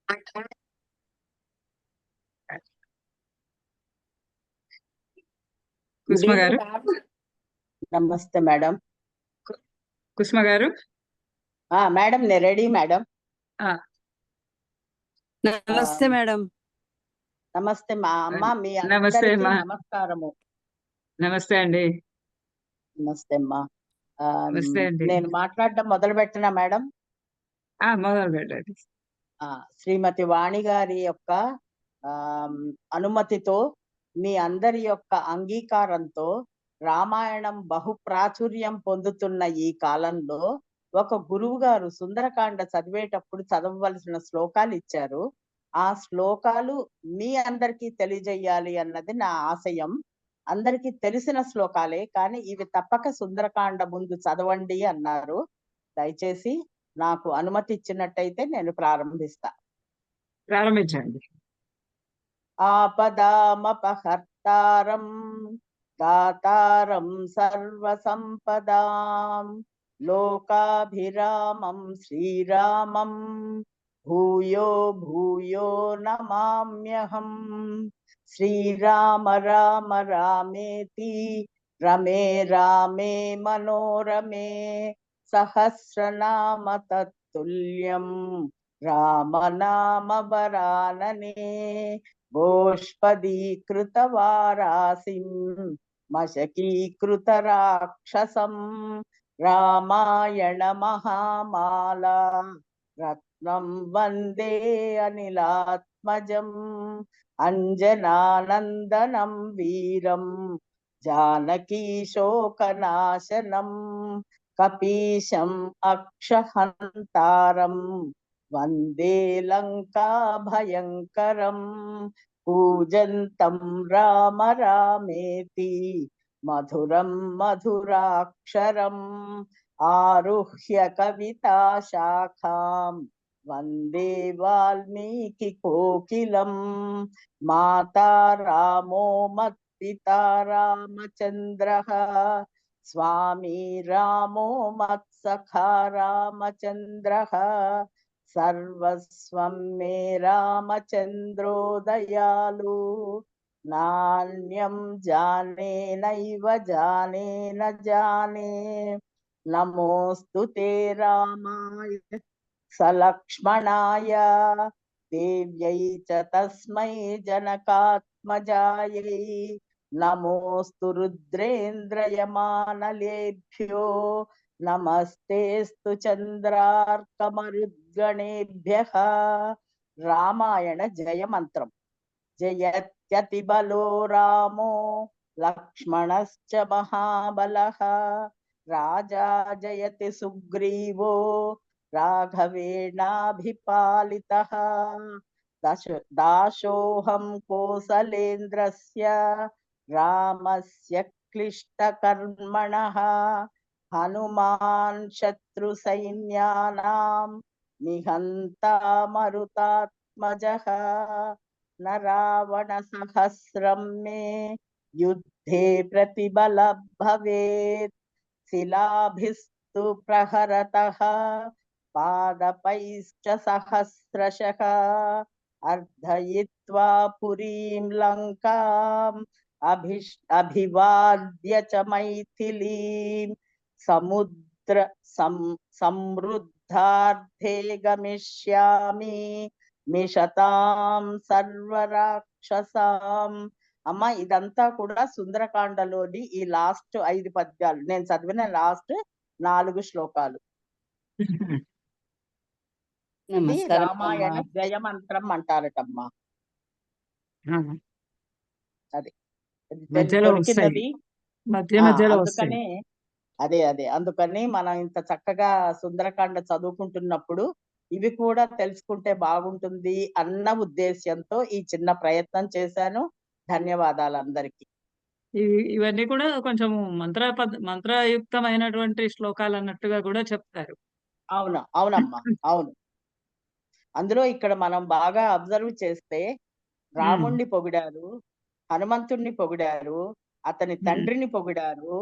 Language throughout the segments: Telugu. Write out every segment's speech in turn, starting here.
గుడ్ కుసుమ గారు, ఈవినింగ్. నమస్తే మేడం. కుసుమ గారు, మేడం నేను రెడీ మేడం. ఆ, నమస్తే మేడం. నమస్తే మా అమ్మ, మీ నమస్తే అందరికీ అమ్మా. నమస్కారము. నమస్తే అండి. నమస్తే అమ్మా. నమస్తే అండి. నేను మాట్లాడడం మొదలు పెట్టినా మేడం. మొదలు పెట్టండి. శ్రీమతి వాణి గారి యొక్క అనుమతితో, మీ అందరి యొక్క అంగీకారంతో రామాయణం బహు ప్రాచుర్యం పొందుతున్న ఈ కాలంలో ఒక గురువు గారు సుందరకాండ చదివేటప్పుడు చదవవలసిన శ్లోకాలు ఇచ్చారు. ఆ శ్లోకాలు మీ అందరికీ తెలియజేయాలి అన్నది నా ఆశయం. అందరికీ తెలిసిన శ్లోకాలే, కానీ ఇవి తప్పక సుందరకాండ ముందు చదవండి అన్నారు. దయచేసి నాకు అనుమతి ఇచ్చినట్టయితే నేను ప్రారంభించండి. ఆపదామపహర్తారం దాతారం సర్వసంపదాం లోకాభిరామం శ్రీరామం భూయో భూయో నమామ్యహం. శ్రీరామ రామ రామేతి రమే రామే మనోరమే సహస్రనామ తత్తుల్యం రామనామ వరాననే. గోష్పదీకృతవారాసిం మశకీకృత రాక్షసం రామాయణ మహామాలా రత్నం వందే అనిలాత్మజం. అంజనానందనం వీరం జానకీ శోకనాశనం కపీశం అక్షహంతారం వందే లంకా భయంకరం. పూజంతం రామ రామేతి మధురం మధురాక్షరం ఆరుహ్య కవితా శాఖాం వందే వాల్మీకి కోకిలం. మాతా రామో మత్పితా రామచంద్రః స్వామి రామో మత్సఖా రామచంద్రః సర్వస్వం మే రామచంద్రో దయాళు. నాణ్యం జానే నైవ జానే న జానే నమోస్తు తే రామాయ సలక్ష్మణాయ దేవ్యై చ తస్మై జనకాత్మజాయై. నమోస్తు రుద్రేంద్రయమానలేభ్యో నమస్తేస్తు చంద్రార్కమరుద్గణేభ్యః. రామాయణ జయమంత్రం. జయత్యతిబలో రామో లక్ష్మణశ్చ మహాబలః రాజా జయతి సుగ్రీవో రాఘవేణాభిపాలితః. దాసోహం కోసలేంద్రస్య రామస్య క్లిష్టకర్మణః. హనుమాన్ శత్రు సైన్యానాం నిహంతా మరుతాత్మజః. న రావణ సహస్రం మే యుద్ధే ప్రతిబల భవేత్. శిలాభిస్తు ప్రహరతః పాదపైశ్చ సహస్రశః. అర్ధయిత్వా పురీం లంకాం అభివాద్య చ మైథిలీం. సముద్ర సమృద్ధార్థే గమిష్యామి మిషతాం సర్వరాక్షసాం. అమ్మ, ఇదంతా కూడా సుందరకాండలోని ఈ లాస్ట్ 5 పద్యాలు, నేను చదివిన లాస్ట్ 4 శ్లోకాలు. ఇది రామాయణ జయమంత్రం అంటారటమ్మా. అది దొరికినది. అందుకనే అందుకని మనం ఇంత చక్కగా సుందరకాండ చదువుకుంటున్నప్పుడు ఇవి కూడా తెలుసుకుంటే బాగుంటుంది అన్న ఉద్దేశ్యంతో ఈ చిన్న ప్రయత్నం చేశాను. ధన్యవాదాలు అందరికి. ఇవన్నీ కూడా కొంచెం మంత్రయుక్తమైనటువంటి శ్లోకాలు అన్నట్టుగా కూడా చెప్తారు. అవునమ్మా, అవును. అందులో ఇక్కడ మనం బాగా అబ్జర్వ్ చేస్తే రాముణ్ణి పొగిడారు, హనుమంతుణ్ణి పొగిడారు, అతని తండ్రిని పొగిడారు,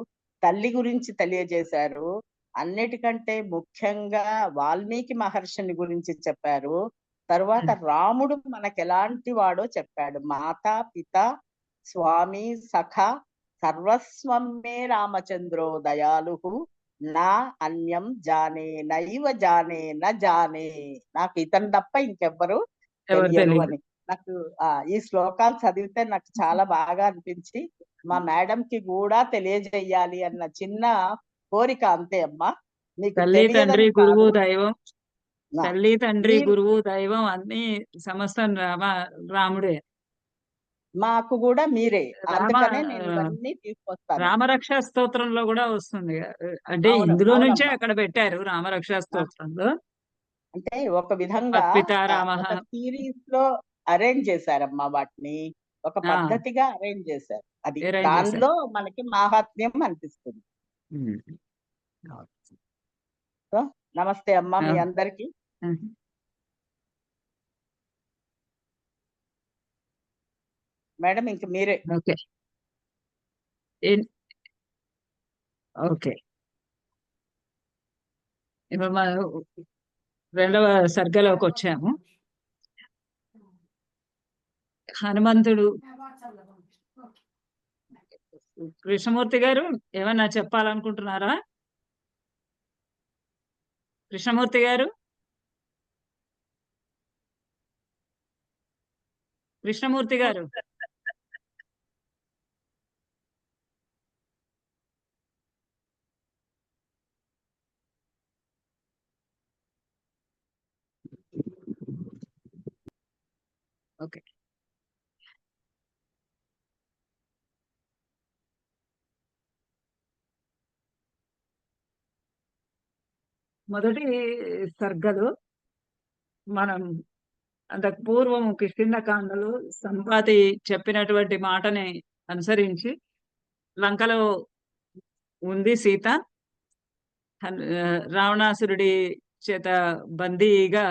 తల్లి గురించి తెలియజేశారు. అన్నిటికంటే ముఖ్యంగా వాల్మీకి మహర్షిని గురించి చెప్పారు. తరువాత రాముడు మనకెలాంటి వాడో చెప్పాడు. మాత, పిత, స్వామి, సఖ సర్వస్వం మే రామచంద్రో దయాళుః నా అన్యం జానే నైవ జానే న జానే. నాకు ఇతను తప్ప ఇంకెవ్వరు ఎవరు తెలియరు తెలీదు. అని. నాకు ఈ శ్లోకాలు చదివితే నాకు చాలా బాగా అనిపించి మా మేడంకి కూడా తెలియజేయాలి అన్న చిన్న కోరిక అంతే అమ్మా. మీకు తల్లి, తండ్రి, తెలియదని గురువు, కాదు. దైవం. నా తల్లి, తండ్రి, మీరు గురువు, దైవం అన్నీ సమస్తం రాముడే. మాకు కూడా మీరే. రామ అందుకనే నేను ఆహ్, ఇవన్నీ తీసుకొస్తాను. రామరక్షా స్తోత్రంలో గూడా వస్తుంది. అంటే అవును. ఇందులో నుంచే అవునమ్మా. అక్కడ పెట్టారు రామరక్షా ఆ! స్తోత్రంలో. అంటే ఒక విధంగా మత్పితారామః. ఒక సీరీస్‌లో అరేంజ్ చేశారమ్మా వాటిని. ఒక ఆ! పద్ధతిగా అరేంజ్ చేశారు. అది. అరేంజ్ చేశారు. దానిలో మనకి మాహాత్మ్యం అనిపిస్తుంది. హ్మ్. అవును. సో, నమస్తే అమ్మా ఆ! మీ అందరికి. హుహు. మేడం ఇంక మీరే. ఓకే. ఎన్ ఓకే. ఇప్పుడు మనం రెండవ సర్గలోకొచ్చాము. హనుమంతుడు కృష్ణమూర్తి గారు ఏమన్నా చెప్పాలనుకుంటున్నారా? కృష్ణమూర్తి గారు? కృష్ణమూర్తి గారు. ఓకే. మొదటి సర్గలో మనం అంతకు పూర్వం కిష్కింధకాండలో సంపాతి చెప్పినటువంటి మాటని అనుసరించి లంకలో ఉంది సీత. రావణాసురుడి చేత బందీగా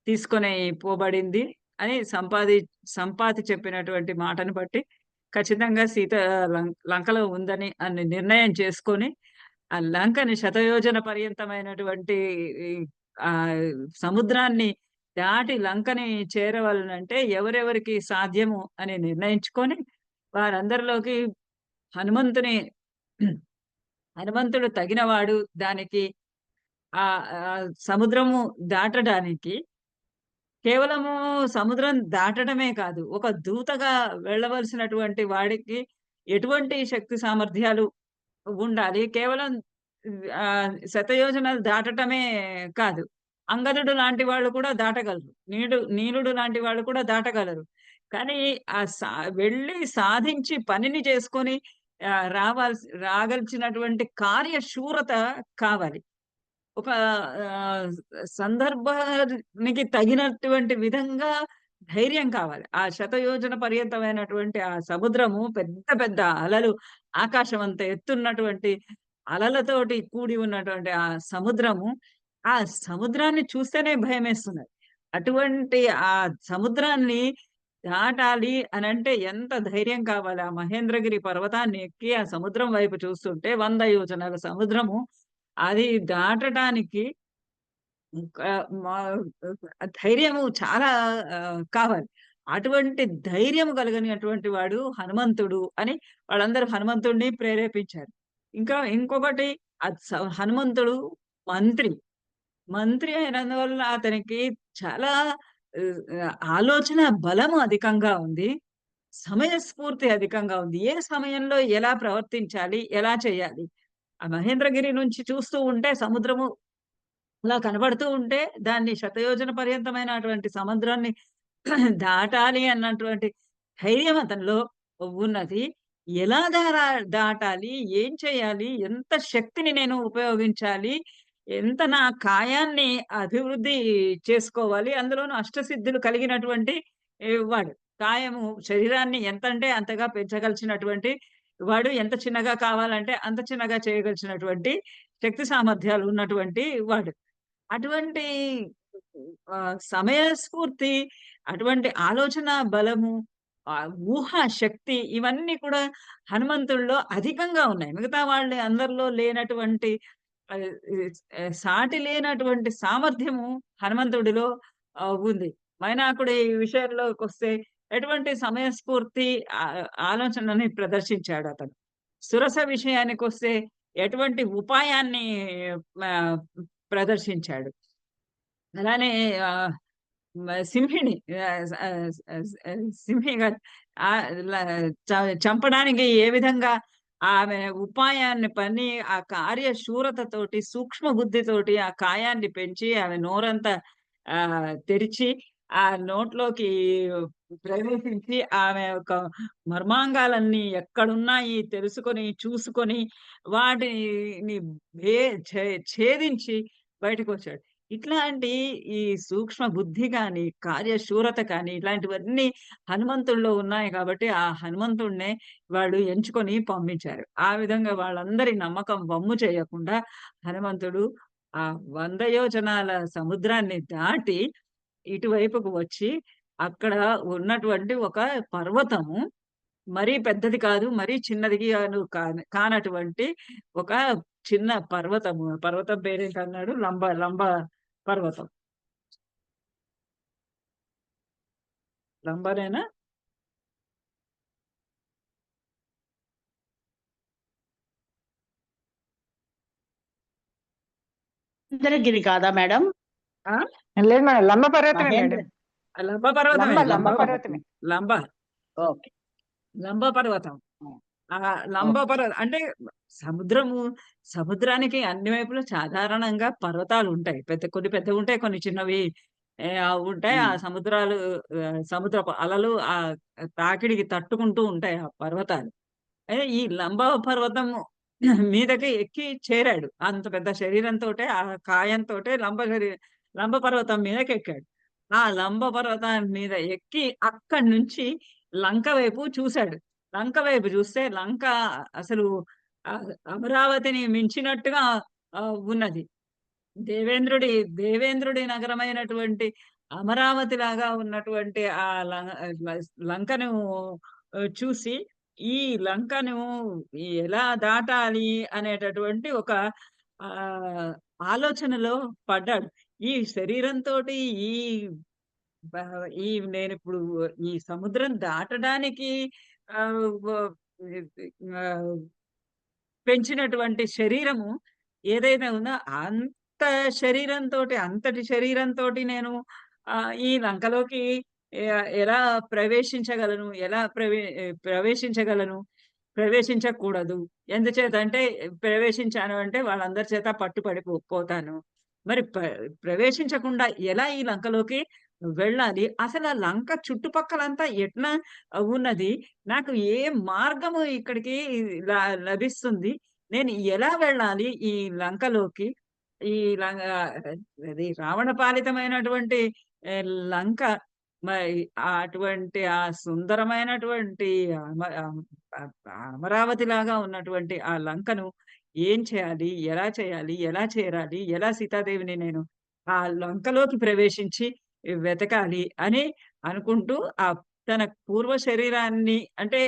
తీసుకొని పోబడింది అని సంపాతి చెప్పినటువంటి మాటను బట్టి ఖచ్చితంగా సీత లంకలో ఉందని అని నిర్ణయం చేసుకొని ఆ లంకని శతయోజన పర్యంతమైనటువంటి ఈ సముద్రాన్ని దాటి లంకని చేరవలనంటే ఎవరెవరికి సాధ్యము అని నిర్ణయించుకొని వారందరిలోకి హనుమంతుని హనుమంతుడు తగినవాడు దానికి సముద్రము దాటడానికి కేవలము సముద్రం దాటడమే కాదు, ఒక దూతగా వెళ్ళవలసినటువంటి వాడికి ఎటువంటి శక్తి సామర్థ్యాలు ఉండాలి. కేవలం శతయోజనాలు దాటటమే కాదు. అంగదుడు లాంటి వాళ్ళు కూడా దాటగలరు. నీలుడు లాంటి వాళ్ళు కూడా దాటగలరు. కానీ ఆ సా వెళ్లి సాధించి పనిని చేసుకొని రాగలిసినటువంటి కార్యశూరత కావాలి. ఒక ఆహ్, సందర్భానికి తగినటువంటి విధంగా ధైర్యం కావాలి. ఆ శతయోజన పర్యంతమైనటువంటి ఆ సముద్రము పెద్ద పెద్ద అలలు ఆకాశం అంత ఎత్తున్నటువంటి అలలతోటి కూడి ఉన్నటువంటి ఆ సముద్రము, ఆ సముద్రాన్ని చూస్తేనే భయమేస్తున్నది. అటువంటి ఆ సముద్రాన్ని దాటాలి అనంటే ఎంత ధైర్యం కావాలి. ఆ మహేంద్రగిరి పర్వతాన్ని ఎక్కి ఆ సముద్రం వైపు చూస్తుంటే 100 యోజనాల సముద్రము అది దాటటానికి ఇంకా మా ధైర్యము చాలా కావాలి. అటువంటి ధైర్యం కలిగినటువంటి వాడు హనుమంతుడు అని వాళ్ళందరూ హనుమంతుడిని ప్రేరేపించారు. ఇంకా ఇంకొకటి హనుమంతుడు మంత్రి. మంత్రి అయినందువల్ల అతనికి చాలా ఆలోచన బలము అధికంగా ఉంది. సమయస్ఫూర్తి అధికంగా ఉంది. ఏ సమయంలో ఎలా ప్రవర్తించాలి? ఎలా చేయాలి? ఆ మహేంద్రగిరి నుంచి చూస్తూ ఉంటే సముద్రము అలా కనబడుతూ ఉంటే దాన్ని శతయోజన పర్యంతమైనటువంటి సముద్రాన్ని దాటాలి అన్నటువంటి ధైర్యం అతనిలో ఉన్నది. ఎలా దాటాలి? ఏం చేయాలి? ఎంత శక్తిని నేను ఉపయోగించాలి? ఎంత నా కాయాన్ని అభివృద్ధి చేసుకోవాలి? అందులోను అష్టసిద్ధులు కలిగినటువంటి వాడు. కాయము శరీరాన్ని ఎంతంటే అంతగా పెంచగలిసినటువంటి వాడు. ఎంత చిన్నగా కావాలంటే అంత చిన్నగా చేయగలిసినటువంటి శక్తి సామర్థ్యాలు ఉన్నటువంటి వాడు. అటువంటి సమయస్ఫూర్తి, అటువంటి ఆలోచన బలము, ఊహా శక్తి ఇవన్నీ కూడా హనుమంతుడిలో అధికంగా ఉన్నాయి. మిగతా వాళ్ళ అందరిలో లేనటువంటి సాటి లేనటువంటి సామర్థ్యము హనుమంతుడిలో ఉంది. మైనాకుడి విషయంలోకొస్తే ఎటువంటి సమయస్ఫూర్తి ఆలోచనని ప్రదర్శించాడతను. సురస విషయానికొస్తే ఎటువంటి ఉపాయాన్ని ఆహ్, ప్రదర్శించాడు. అలానే ఆహ్, సింహిణి సింహి గారు ల చ చంపడానికి ఏ విధంగా ఆమె ఉపాయాన్ని పన్ని, ఆ కార్యశూరతతోటి, సూక్ష్మ బుద్ధితోటి ఆ కాయాన్ని పెంచి, ఆమె నోరంతా తెరిచి, ఆ నోట్లోకి ప్రవేశించి, ఆమె యొక్క మర్మాంగాలన్నీ ఎక్కడున్నాయి తెలుసుకొని, చూసుకొని, వాటిని భే ఛే ఛేదించి బయటకొచ్చాడు. ఇట్లాంటి ఈ సూక్ష్మ బుద్ధి గాని, కార్యశూరత కానీ ఇలాంటివన్నీ హనుమంతుడిలో ఉన్నాయి కాబట్టి, ఆ హనుమంతుడినే వాళ్ళు ఎంచుకొని పంపించారు. ఆ విధంగా వాళ్ళందరి నమ్మకం వమ్ము చేయకుండా హనుమంతుడు ఆ 100 యోజనాల సముద్రాన్ని దాటి ఇటువైపుకు వచ్చి, అక్కడ ఉన్నటువంటి ఒక పర్వతము, మరీ పెద్దది కాదు, మరీ చిన్నది కానటువంటి ఒక చిన్న పర్వతము. పర్వతం పేరేంటన్నాడు? లంబ లంబ పర్వతం. లంబనేనా? మహేంద్రగిరి కాదా మేడం? ఆ! లేదు మేడం. లంబ పర్వతమే మహేంద్ర మేడం. లంబ పర్వతమే. లంబ లంబ లంబ పర్వతమే. లంబ. ఓకే. లంబ పర్వతం. ఆ లంబ ఓకే. అంటే సముద్రము, సముద్రానికి అన్ని వైపులా సాధారణంగా పర్వతాలుంటాయి. కొన్ని పెద్దవుంటాయి, కొన్ని చిన్నవి ఉంటాయి. ఆ ఉమ్. సముద్రాలు సముద్రపు అలలు తాకిడికి తట్టుకుంటూ ఉంటాయి ఆ పర్వతాలు. అయితే ఈ లంబ పర్వతము మీదకి ఎక్కి చేరాడు. అంత పెద్ద శరీరంతోటే, ఆ కాయంతోటే లంబ పర్వతం మీదకెక్కాడు. ఆ లంబ పర్వతం మీద ఎక్కి అక్కడి నుంచి లంక వైపు చూసాడు. లంక వైపు చూస్తే లంక అసలు అమరావతిని మించినట్టుగా ఉన్నది. దేవేంద్రుడి దేవేంద్రుడి నగరమైనటువంటి అమరావతిలాగా ఉన్నటువంటి ఆ లంకను చూసి, ఈ లంకను ఎలా దాటాలి అనేటటువంటి ఒక ఆహ్, ఆలోచనలో పడ్డాడు. ఈ శరీరంతోటి ఈ బ ఈ నేనిప్పుడు ఈ సముద్రం దాటడానికి ఆహ్, వ ఆహ్, పెంచినటువంటి శరీరము ఏదైతే ఉందో, అంత అంతటి శరీరంతోటి నేను ఈ లంకలోకి ఎలా ప్రవేశించగలను? ప్రవేశించగలను? ప్రవేశించకూడదు. ఎందుచేతంటే ప్రవేశించాను అంటే వాళ్ళందరి చేత పట్టుబడి పోతాను. మరి ప్రవేశించకుండా ఎలా ఈ లంకలోకి వెళ్ళాలి? అసలు ఆ లంక చుట్టుపక్కలంతా ఎట్లా ఉన్నది? నాకు ఏ మార్గము ఇక్కడికి ల లభిస్తుంది? నేను ఎలా వెళ్ళాలి ఈ లంకలోకి? ఈ లం అది రావణ పాలితమైనటువంటి లంక, మరి అటువంటి ఆ సుందరమైనటువంటి అమ అమ్ అ అమరావతిలాగా ఉన్నటువంటి ఆ లంకను ఏం చేయాలి? ఎలా చేయాలి? ఎలా చేరాలి? ఎలా సీతాదేవిని నేను ఆ లంకలోకి ప్రవేశించి వెతకాలి అని అనుకుంటూ, తన పూర్వ శరీరాన్ని అంటే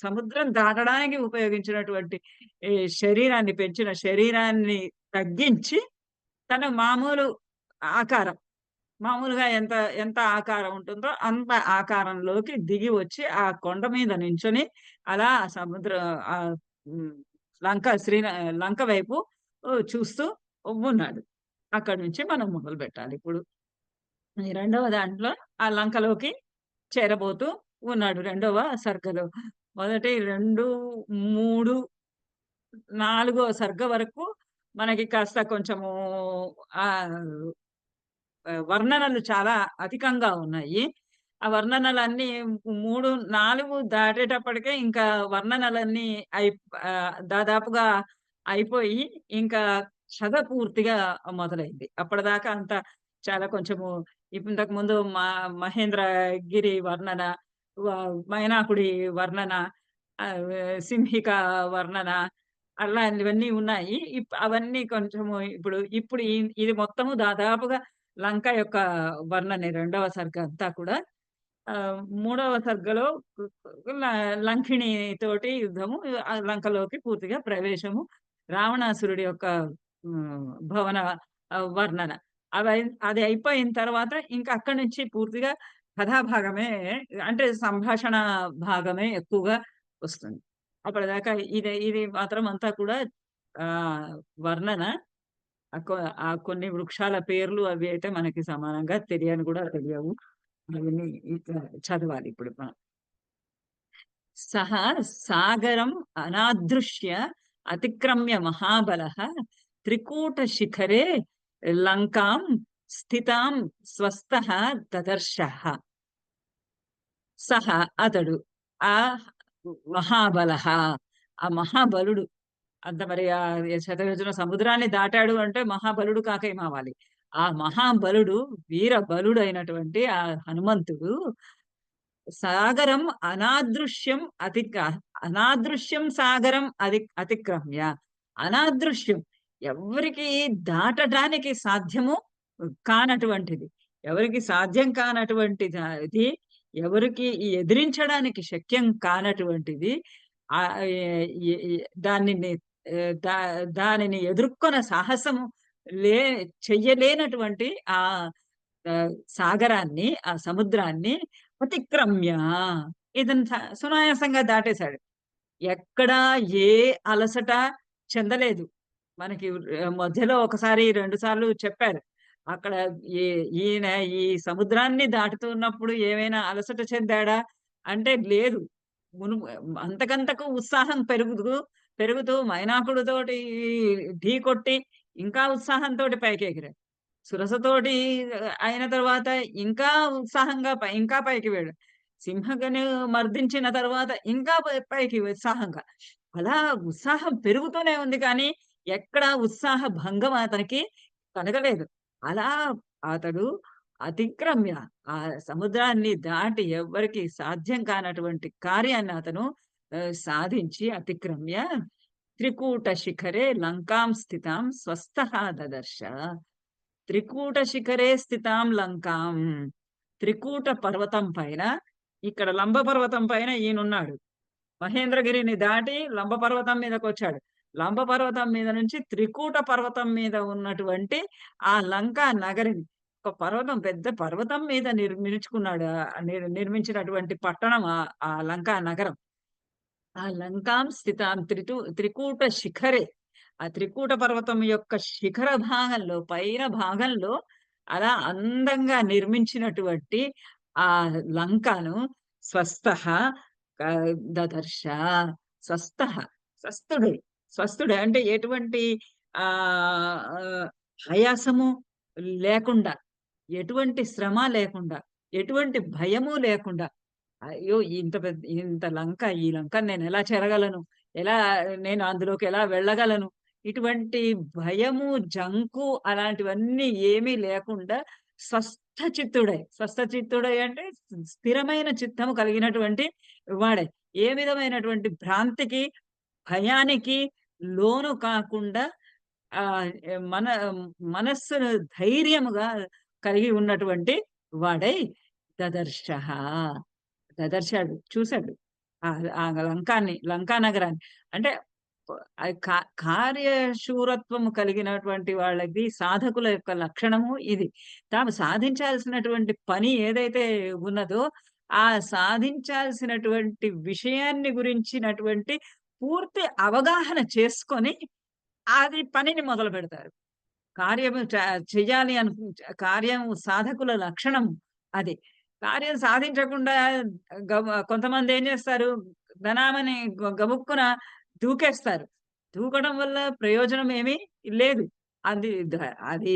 సముద్రం దాటడానికి ఉపయోగించినటువంటి ఈ శరీరాన్ని, పెంచిన శరీరాన్ని తగ్గించి, తన మామూలు ఆకారం, మామూలుగా ఎంత ఎంత ఆకారం ఉంటుందో అంత ఆకారంలోకి దిగి వచ్చి, ఆ కొండ మీద నించొని అలా ఆహ్, హ్మ్. లంక వైపు చూస్తూ ఉన్నాడు. అక్కడి నుంచి మనం మొదలుపెట్టాలిప్పుడు. ఈ రెండవ దాంట్లో ఆ లంకలోకి చేరబోతూ ఉన్నాడు రెండవ సర్గలో. మొదటి 2, 3, 4 సర్గ వరకు మనకి కాస్త కొంచెము ఆహ్, వర్ణనలు చాలా అధికంగా ఉన్నాయి. ఆ వర్ణనలన్నీ 3, 4 దాటేటప్పటికే ఇంకా వర్ణనలన్నీ దాదాపుగా అయిపోయి, ఇంకా కథ పూర్తిగా మొదలైంది. అప్పటిదాకా అంతా చాలా కొంచెము ఇంతకుముందు మహేంద్రగిరి వర్ణన, వ మైనాకుడి వర్ణన, సింహిక వర్ణన అలాంటివన్నీ ఉన్నాయి. అవన్నీ కొంచెము ఇప్పుడు ఇది మొత్తము దాదాపుగా లంక యొక్క వర్ణనే రెండవ సర్గ అంతా కూడా. మూడవ సర్గలో కు కు ల లంకిణి తోటి యుద్ధము, ఆ లంకలోకి పూర్తిగా ప్రవేశము, రావణాసురుడి యొక్క భవన వర్ణన. అది అయిపోయిన తర్వాత ఇంకా అక్కడి నుంచి పూర్తిగా కథాభాగమే, అంటే సంభాషణ భాగమే ఎక్కువగా వస్తుంది. అప్పటిదాకా ఇది ఇది మాత్రం అంతా కూడా వర్ణన. కొన్ని వృక్షాల పేర్లు అవి అయితే మనకి సమానంగా తెలియని కూడా తెలియవు. అవన్నీ చదవాలి ఇప్పుడు మనం. సహ సాగరం అనాదృశ్య అతిక్రమ్య మహాబలః త్రికూట శిఖరే లంకాం స్థితాం స్వస్థః దదర్శః. సహ అతడు, ఆ మహాబలః ఆ మహాబలుడు, అంత మరి శతయోజన సముద్రాన్ని దాటాడు అంటే మహాబలుడు కాక ఏమవ్వాలి? ఆ మహాబలుడు, వీర బలుడు అయినటువంటి ఆ హనుమంతుడు సాగరం అనాదృశ్యం అనాదృశ్యం సాగరం అతిక్రమ్య. అనాదృశ్యం, ఎవరికి దాటడానికి సాధ్యము కానటువంటిది, ఎవరికి సాధ్యం కానటువంటిది, ఎవరికి ఎదిరించడానికి శక్యం కానటువంటిది, దానిని దానిని ఎదుర్కొన్న సాహసము చెయ్యలేనటువంటి ఆ సాగరాన్ని, ఆ సముద్రాన్ని అతిక్రమ్య, ఇతను సునాయాసంగా దాటేశాడు. ఎక్కడా ఏ అలసట చెందలేదు. మనకి మధ్యలో ఒకసారి 2 సార్లు చెప్పారు. అక్కడ ఈయన ఈ సముద్రాన్ని దాటుతున్నప్పుడు ఏమైనా అలసట చెందాడా అంటే లేదు. అంతకంతకు ఉత్సాహం పెరుగుతూ పెరుగుతూ మైనాకుడితోటి ఢీకొట్టి ఇంకా ఉత్సాహంతోటి పైకెగిరాడు. సురసతోటి అయిన తర్వాత ఇంకా ఉత్సాహంగా ఇంకా పైకి వెళ్ళాడు. సింహగని మర్దించిన తర్వాత ఇంకా పైకి ఉత్సాహంగా. అలా ఉత్సాహం పెరుగుతూనే ఉంది కానీ ఎక్కడ ఉత్సాహ భంగం అతనికి కలగలేదు. అలా అతడు అతిక్రమ్య, ఆ సముద్రాన్ని దాటి ఎవ్వరికి సాధ్యం కానటువంటి కార్యాన్ని అతను సాధించి అతిక్రమ్య త్రికూట శిఖరే లంకాం స్థితాం స్వస్థః దదర్శ. త్రికూట శిఖరే స్థితాం లంకాం. త్రికూట పర్వతం పైన, ఇక్కడ లంబ పర్వతం పైన ఈయనున్నాడు. మహేంద్రగిరిని దాటి లంబ పర్వతం మీదకొచ్చాడు. లంబ పర్వతం మీద నుంచి త్రికూట పర్వతం మీద ఉన్నటువంటి ఆ లంకా నగరిని, ఒక పర్వతం, పెద్ద పర్వతం మీద నిర్మించినటువంటి పట్టణం ఆ లంకా నగరం. ఆ లంకాం స్థితాం త్రికూట శిఖరే, ఆ త్రికూట పర్వతం యొక్క శిఖర భాగంలో, పైన భాగంలో అలా అందంగా నిర్మించినటువంటి ఆ లంకను స్వస్థః దదర్శ. స్వస్థః, స్వస్థుడే. స్వస్థుడే అంటే ఎటువంటి ఆయాసము లేకుండా, ఎటువంటి శ్రమ లేకుండా, ఎటువంటి భయము లేకుండా, అయ్యో! ఇంత లంక, ఈ లంకని నేనెలా చేరగలను? నేను అందులోకి ఎలా వెళ్ళగలను? ఇటువంటి భయము, జంకు అలాంటివన్నీ ఏమీ లేకుండా స్వస్థ చిత్తుడై అంటే స్థిరమైన చిత్తము కలిగినటువంటి వాడే. ఏ విధమైనటువంటి భ్రాంతికి, భయానికి లోను కాకుండా మన మనస్సును ధైర్యముగా కలిగి ఉన్నటువంటి వాడై దదర్శః, దదర్శాడు, చూసాడు ఆ లంకా నగరాన్ని. అంటే కార్యశూరత్వము కలిగినటువంటి వాళ్ళకి, సాధకుల యొక్క లక్షణము ఇది. తాము సాధించాల్సినటువంటి పని ఏదైతే ఉన్నదో, ఆ సాధించాల్సినటువంటి విషయాన్ని గురించినటువంటి పూర్తి అవగాహన చేసుకొని అది పనిని మొదలుపెడతారు. కార్యము చెయ్యాలి కార్యం సాధకుల లక్షణం అది. కార్యం సాధించకుండా కొంతమంది ఏం చేస్తారు, ధనామని గబుక్కున దూకేస్తారు. దూకడం వల్ల ప్రయోజనం ఏమీ లేదు. అది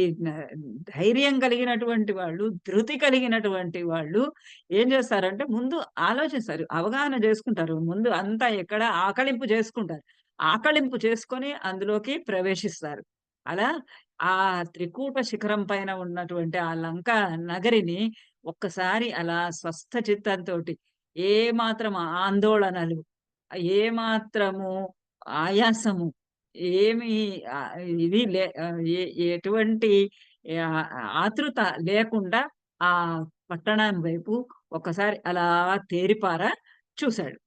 ధైర్యం కలిగినటువంటి వాళ్ళు, ధృతి కలిగినటువంటి వాళ్ళు ఏం చేస్తారంటే ముందు ఆలోచిస్తారు, అవగాహన చేసుకుంటారు. ముందు అంతా ఎక్కడ ఆకళింపు చేసుకుంటారు. ఆకళింపు చేసుకొని అందులోకి ప్రవేశిస్తారు. అలా ఆ త్రికూట శిఖరం పైన ఉన్నటువంటి ఆ లంకా నగరిని ఒక్కసారి అలా స్వస్థ చిత్తంతోటి, ఏ మాత్రం ఆందోళనలు, ఏ మాత్రము ఆయాసము, ఏమి ఇది ఎటువంటి ఆతృత లేకుండా ఆ పట్టణం వైపు ఒక్కసారి అలా తేరిపారా చూశాడు.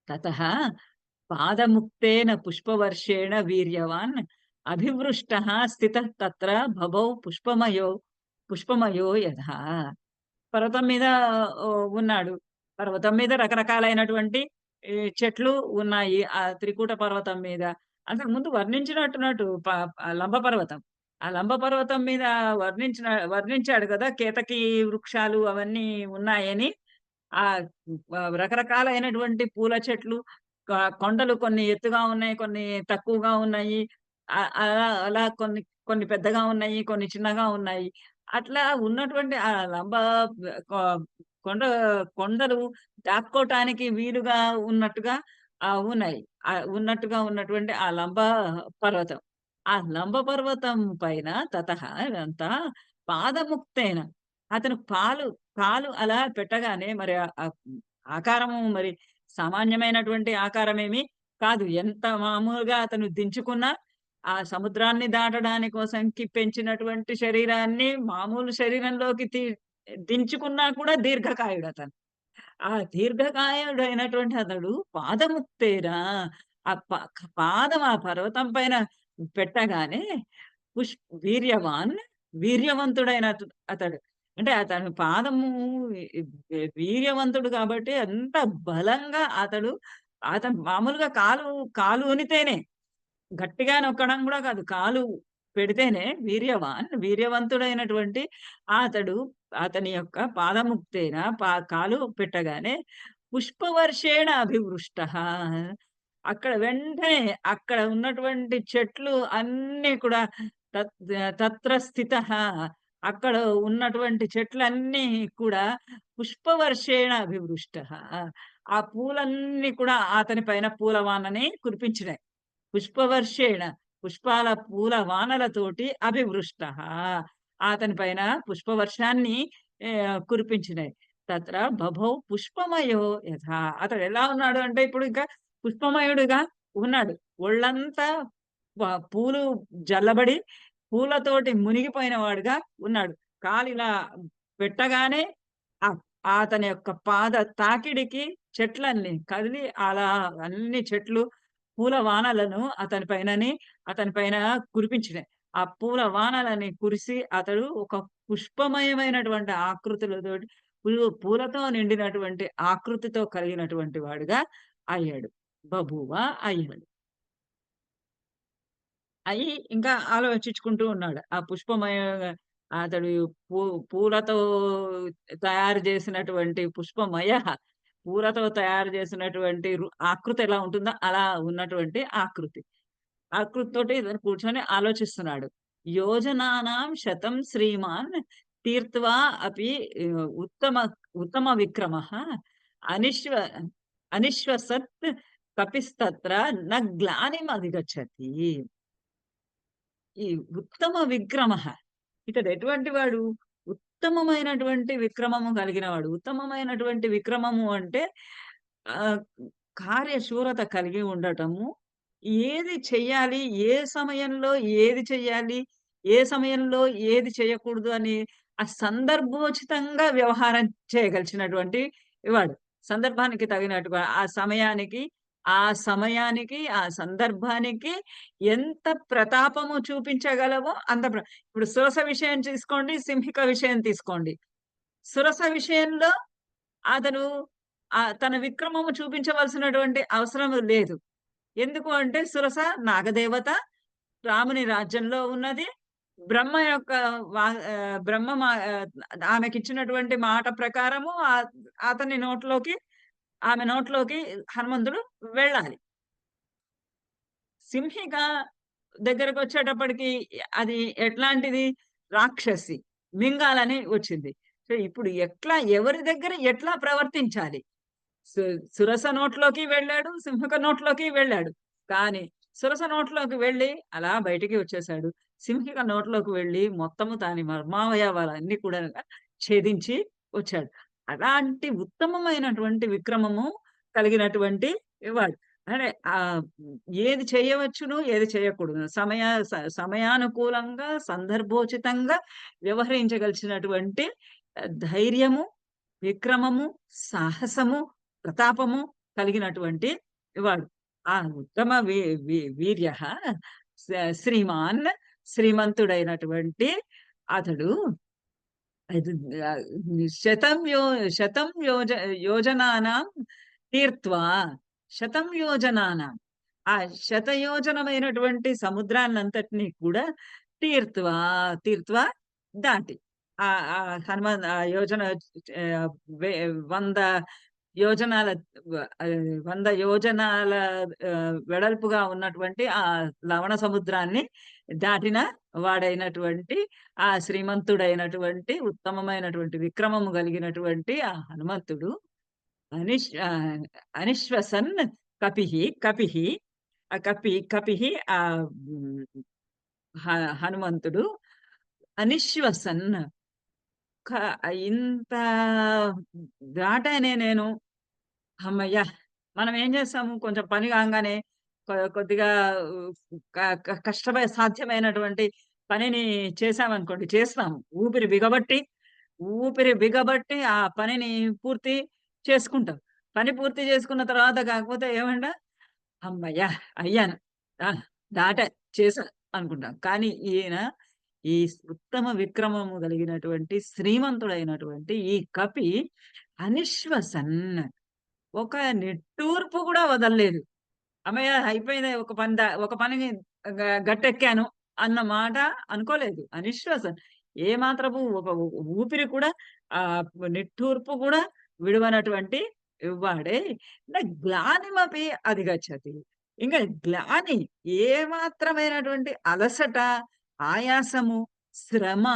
తతః పాదముక్తేన పుష్పవర్షేణ వీర్యవాన్ అభివృష్టః స్థితః తత్ర భవౌ పుష్పమయో యథా. పర్వతం మీద ఉన్నాడు. పర్వతం మీద రకరకాలైనటువంటి చెట్లు ఉన్నాయి. ఆ త్రికూట పర్వతం మీద. అంతకుముందు వర్ణించినట్టున్నట్టు లంబ పర్వతం. ఆ లంబ పర్వతం మీద వర్ణించాడు కదా! కేతకీ వృక్షాలు అవన్నీ ఉన్నాయని. రకరకాలైనటువంటి పూల చెట్లు, కొండలు కొన్ని ఎత్తుగా ఉన్నాయి, కొన్ని తక్కువగా ఉన్నాయి. అలా అలా కొన్ని కొన్ని పెద్దగా ఉన్నాయి, కొన్ని చిన్నగా ఉన్నాయి. అట్లా ఉన్నటువంటి ఆ లంబ కొ కొండ కొండలు దాక్కోటానికి వీలుగా ఉన్నట్టుగా ఉన్నాయి. ఉన్నట్టుగా ఉన్నటువంటి ఆ లంబ పర్వతం. ఆ లంబ పర్వతం పైన తతః ఇదంతా పాదముక్తేన అతను కాలు అలా పెట్టగానే మరి ఆకారము మరి సామాన్యమైనటువంటి ఆకారమేమి కాదు. ఎంత మామూలుగా అతను దించుకున్నా ఆ సముద్రాన్ని దాటడాని కోసంకి పెంచినటువంటి శరీరాన్ని మామూలు శరీరంలోకి దించుకున్నా కూడా దీర్ఘకాయుడతను. ఆ దీర్ఘకాయుడైనటువంటి అతడు పాదముక్తేనా ఆ పాదం ఆ పర్వతం పైన పెట్టగానే పుష్ వీర్యవాన్ వీర్యవంతుడైన అతడు. అంటే అతని పాదము వీర్యవంతుడు కాబట్టి అంత బలంగా అతను మామూలుగా కాలు ఊనితేనే గట్టిగా నొక్కడం గూడా కాదు. కాలు పెడితేనే వీర్యవంతుడైనటువంటి అతడు అతని యొక్క పాదముక్తేన కాలు పెట్టగానే పుష్పవర్షేణ అభివృష్టః. అక్కడ వెంటనే అక్కడ ఉన్నటువంటి చెట్లు అన్నీ కూడా తత్ర స్థితః. అక్కడ ఉన్నటువంటి చెట్లన్నీ కూడా పుష్పవర్షేణ అభివృష్టః. ఆ పూలన్నీ కూడా అతని పైన పూలవానని కురిపించినాయి. పుష్పవర్షేణ పుష్పాల పూల వానలతోటి అభివృష్టః. అతని పైన పుష్పవర్షాన్ని కురిపించినాయి. తత్ర బభౌ పుష్పమయో యథా. అతడు ఎలా ఉన్నాడు అంటే ఇప్పుడు ఇంకా పుష్పమయుడుగా ఉన్నాడు. ఒళ్ళంతా పూలు జల్లబడి పూలతోటి మునిగిపోయిన వాడుగా ఉన్నాడు. కాలిలా పెట్టగానే అతని యొక్క పాద తాకిడికి చెట్లన్నీ కదిలి అలా అన్ని చెట్లు పూల వానలను అతని పైన కురిపించినాయి. ఆ పూల వానలని కురిసి అతడు ఒక పుష్పమయమైనటువంటి ఆకృతులతోటి పూలతో నిండినటువంటి ఆకృతితో కలిగినటువంటి వాడుగా అయ్యాడు. బభూవ అయ్యాడు. అయి ఇంకా ఆలోచించుకుంటూ ఉన్నాడు. ఆ పుష్పమయ అతడు పూలతో తయారు చేసినటువంటి పూలతో తయారు చేసినటువంటి ఆకృతి ఎలా ఉంటుందో అలా ఉన్నటువంటి ఆకృతితోటి ఇతను కూర్చొని ఆలోచిస్తున్నాడు. యోజనానాం శతం శ్రీమాన్ తీర్త్వా అపి ఉత్తమ ఉత్తమ విక్రమః అనిశ్వ అనిశ్వసత్ కపిస్తత్ర న గ్లానిం అధిగచ్చతి. ఈ ఉత్తమ విక్రమః ఇతడు ఎటువంటి వాడు? ఉత్తమమైనటువంటి విక్రమము కలిగిన వాడు. ఉత్తమమైనటువంటి విక్రమము అంటే ఆహ్, కార్యశూరత కలిగి ఉండటము. ఏది చెయ్యాలి? ఏ సమయంలో ఏది చెయ్యాలి? ఏ సమయంలో ఏది చేయకూడదు అని సందర్భోచితంగా వ్యవహారం చేయగలిగినటువంటి వాడు. సందర్భానికి తగినట్టుగా ఆ సందర్భానికి ఎంత ప్రతాపము చూపించగలవో అంత ఇప్పుడు సురస విషయం తీసుకోండి, సింహిక విషయం తీసుకోండి. సురస విషయంలో అతను తన విక్రమము చూపించవలసినటువంటి అవసరం లేదు. ఎందుకు అంటే సురస నాగదేవత, రాముని రాజ్యంలో ఉన్నది. బ్రహ్మ యొక్క బ్రహ్మ ఆమెకిచ్చినటువంటి మాట ప్రకారము ఆమె నోట్లోకి హనుమంతుడు వెళ్ళాలి. సింహిక దగ్గరకొచ్చేటప్పటికి అది ఎట్లాంటిది? రాక్షసి. మింగాలని వచ్చింది. సో, ఇప్పుడు ఎవరి దగ్గర ఎట్లా ప్రవర్తించాలి? సురస నోట్లోకి వెళ్ళాడు, సింహిక నోట్లోకి వెళ్ళాడు. కానీ సురస నోట్లోకి వెళ్ళి అలా బయటికి వచ్చేసాడు. సింహిక నోట్లోకి వెళ్ళి మొత్తము దాని మర్మావయవాలన్నీ కూడా ఛేదించి వచ్చాడు. అలాంటి ఉత్తమమైనటువంటి విక్రమము కలిగినటువంటి వాడు. అంటే ఏది చేయవచ్చును, ఏది చేయకూడదు. సమయానుకూలంగా, సందర్భోచితంగా వ్యవహరించగలిగినటువంటి ధైర్యము, విక్రమము, సాహసము, ప్రతాపము కలిగినటువంటి వాడు. ఆ ఉత్తమ వీర్యః శ్రీమాన్ శ్రీమంతుడైనటువంటి అతడు అది శతం యోజనానాం తీర్త్వా శతం యోజనానాం ఆ శతయోజనమైనటువంటి సముద్రాన్నంతటినీ కూడా తీర్త్వా తీర్త్వా దాటి ఆ ఆ హనుమాన్ ఆ యోజన ఆ, 100 యోజనాల 100 యోజనాల వెడల్పుగా ఉన్నటువంటి ఆ లవణ సముద్రాన్ని దాటిన వాడైనటువంటి ఆ శ్రీమంతుడైనటువంటి ఉత్తమమైనటువంటి విక్రమము కలిగినటువంటి ఆ హనుమంతుడు అనిశ్వసన్ కపిహి ఆ కపిహి ఆ ఉమ్, హనుమంతుడు అనిశ్వసన్ ఇంత దాటానే నేను అమ్మయ్య మనం ఏం చేస్తాము కొంచెం పని కాగానే కొద్దిగా కష్టపడి సాధ్యమైనటువంటి పనిని చేసామనుకోండి చేస్తాము ఊపిరి బిగబట్టి ఆ పనిని పూర్తి చేసుకుంటాం. పని పూర్తి చేసుకున్న తర్వాత కాకపోతే ఏమంట అమ్మయ్యా అయ్యాను ఆ, దాట చేసా అనుకుంటాం. కానీ ఈయన ఈ ఉత్తమ విక్రమము కలిగినటువంటి శ్రీమంతుడైనటువంటి ఈ కపి అనిశ్వసన్ ఒక నిట్టూర్పు కూడా వదలలేదు. అమ్మయ్య అయిపోయింది ఒక పనిని గట్టెక్కాను అన్న మాట అనుకోలేదు. అనిశ్వాసం ఏ మాత్రము ఒక ఊపిరి కూడా ఆ నిట్టూర్పు కూడా విడవనటువంటి వాడే గ్లానిమపి అధిగచ్చతి. ఇంకా గ్లాని ఏ మాత్రమైనటువంటి అలసట, ఆయాసము, శ్రమ,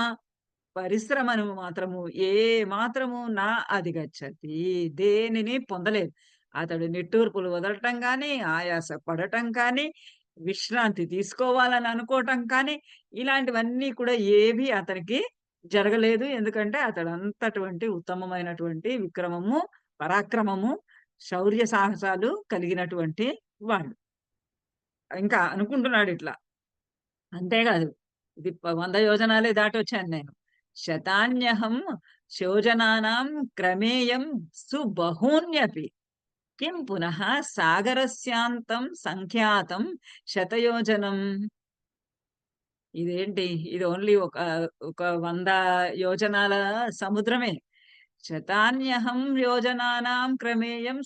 పరిశ్రమను మాత్రము ఏ మాత్రము నా అధిగచ్చతి దేనిని పొందలేదు. అతడు నిట్టూర్పులు వదలటం కానీ, ఆయాస పడటం కానీ, విశ్రాంతి తీసుకోవాలని అనుకోవటం కానీ, ఇలాంటివన్నీ కూడా ఏవి అతనికి జరగలేదు. ఎందుకంటే అతడు అంతటువంటి ఉత్తమమైనటువంటి విక్రమము, పరాక్రమము, శౌర్య సాహసాలు కలిగినటువంటి వాడు. ఇంకా అనుకుంటున్నాడు ఇట్లా. అంతేకాదు ఇది 100 యోజనాలే దాటొచ్చాను నేను. శతాన్యహం శోజనానాం క్రమేయం సుబహూన్యపి కిం పునః సాగరస్యాంతం సంఖ్యాతం శతయోజనం. ఇదేంటి ఇది ఓన్లీ ఒక 100 యోజనాల సముద్రమే. శతాన్యహం యోజనానాం క్రమేయం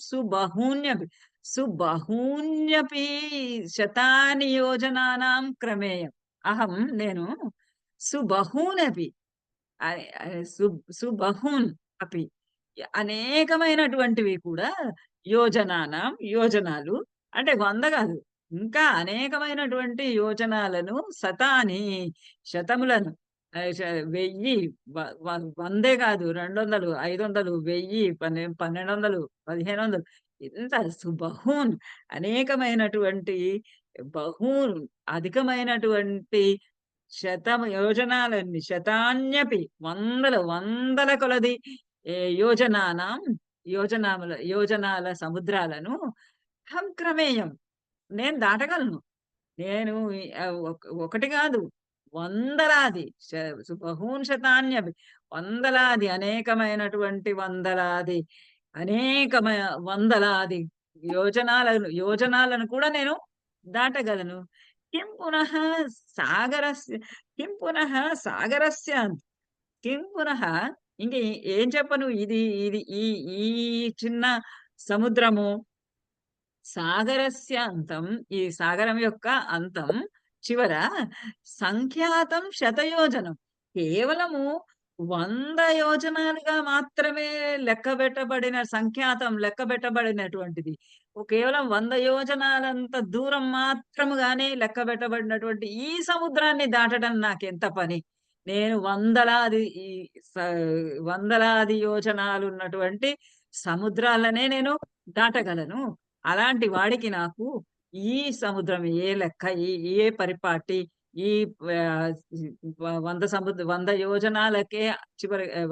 సుబహూన్యపి శతాని యోజనానాం క్రమేయం నేను సుబహూనపి సుబహూన్ అపి అనేకమైనటువంటివి కూడా యోజనాలు అంటే 100 కాదు ఇంకా అనేకమైనటువంటి యోజనాలను శతములను 1000 100 కాదు 200 500 1000 1200 1500 ఇంత సుబహూన్ అనేకమైనటువంటి బహూన్ అధికమైనటువంటి యోజనాలన్నీ శతాన్యపి వందల కొలది యోజనాల సముద్రాలను క్రమేయం నేను దాటగలను. నేను ఒకటి కాదు వందలాది బహూన్ శతాన్యపి వందలాది అనేకమైనటువంటి వందలాది యోజనాలను కూడా నేను దాటగలను. కిం పునః సాగరస్య కిం పునః ఇంక ఏం చెప్పను. ఇది ఇది ఈ ఈ చిన్న సముద్రము సాగరస్య అంతం ఈ సాగరం యొక్క అంతం చివర సంఖ్యాతం శతయోజనం కేవలము 100 యోజనాలుగా మాత్రమే లెక్కబెట్టబడినటువంటిది. కేవలం 100 యోజనాలంత దూరం మాత్రముగానే లెక్కబెట్టబడినటువంటి ఈ సముద్రాన్ని దాటడం నాకెంత పని. నేను వందలాది యోజనాలు ఉన్నటువంటి సముద్రాలనే నేను దాటగలను. అలాంటి వాడికి నాకు ఈ సముద్రం ఏ లెక్క ఏ పరిపాటి ఈ 100 యోజనాలకే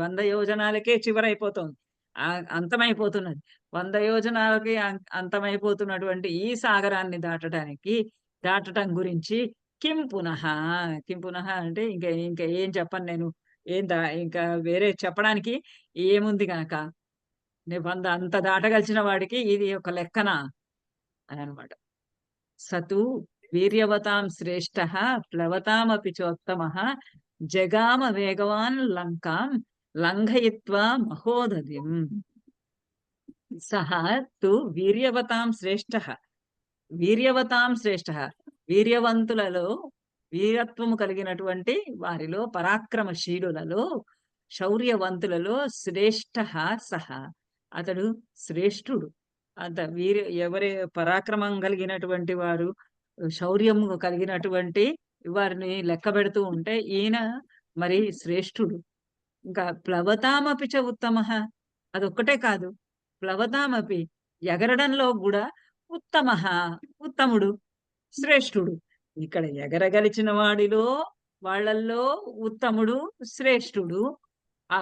100 యోజనాలకే చివరైపోతుంది అంతమైపోతున్నది. 100 యోజనాలకి అంతమైపోతున్నటువంటి ఈ సాగరాన్ని దాటటం గురించి కిం పునః అంటే ఇంకా ఏం చెప్పను నేను. ఇంకా వేరే చెప్పడానికి ఏముంది గనక 100 అంత దాటగలిచిన వాడికి ఇది ఒక లెక్కన అని అనమాట. సతు వీర్యవతాం శ్రేష్ఠ ప్లవతామపి చోత్తమః జగామ వేగవాన్ లంకాం లంఘయిత్వా మహోదధిం. సహ తు వీర్యవతాం శ్రేష్ఠ, వీర్యవతాం శ్రేష్ఠ, వీర్యవంతులలో వీరత్వము కలిగినటువంటి వారిలో, పరాక్రమశీలులలో, శౌర్యవంతులలో శ్రేష్ఠ సహ, అతడు శ్రేష్ఠుడు. ఎవరి పరాక్రమం కలిగినటువంటి వారు, శౌర్యము కలిగినటువంటి వారిని లెక్క పెడుతూ ఉంటే ఈయన మరి శ్రేష్ఠుడు. ఇంకా ప్లవతామపి చ ఉత్తమః, అదొక్కటే కాదు, ప్లవతామపి ఎగరడంలో కూడా ఉత్తమః, ఉత్తముడు, శ్రేష్ఠుడు. ఇక్కడ ఎగరగలిచిన వాడిలో వాళ్ళల్లో ఉత్తముడు, శ్రేష్ఠుడు. ఆ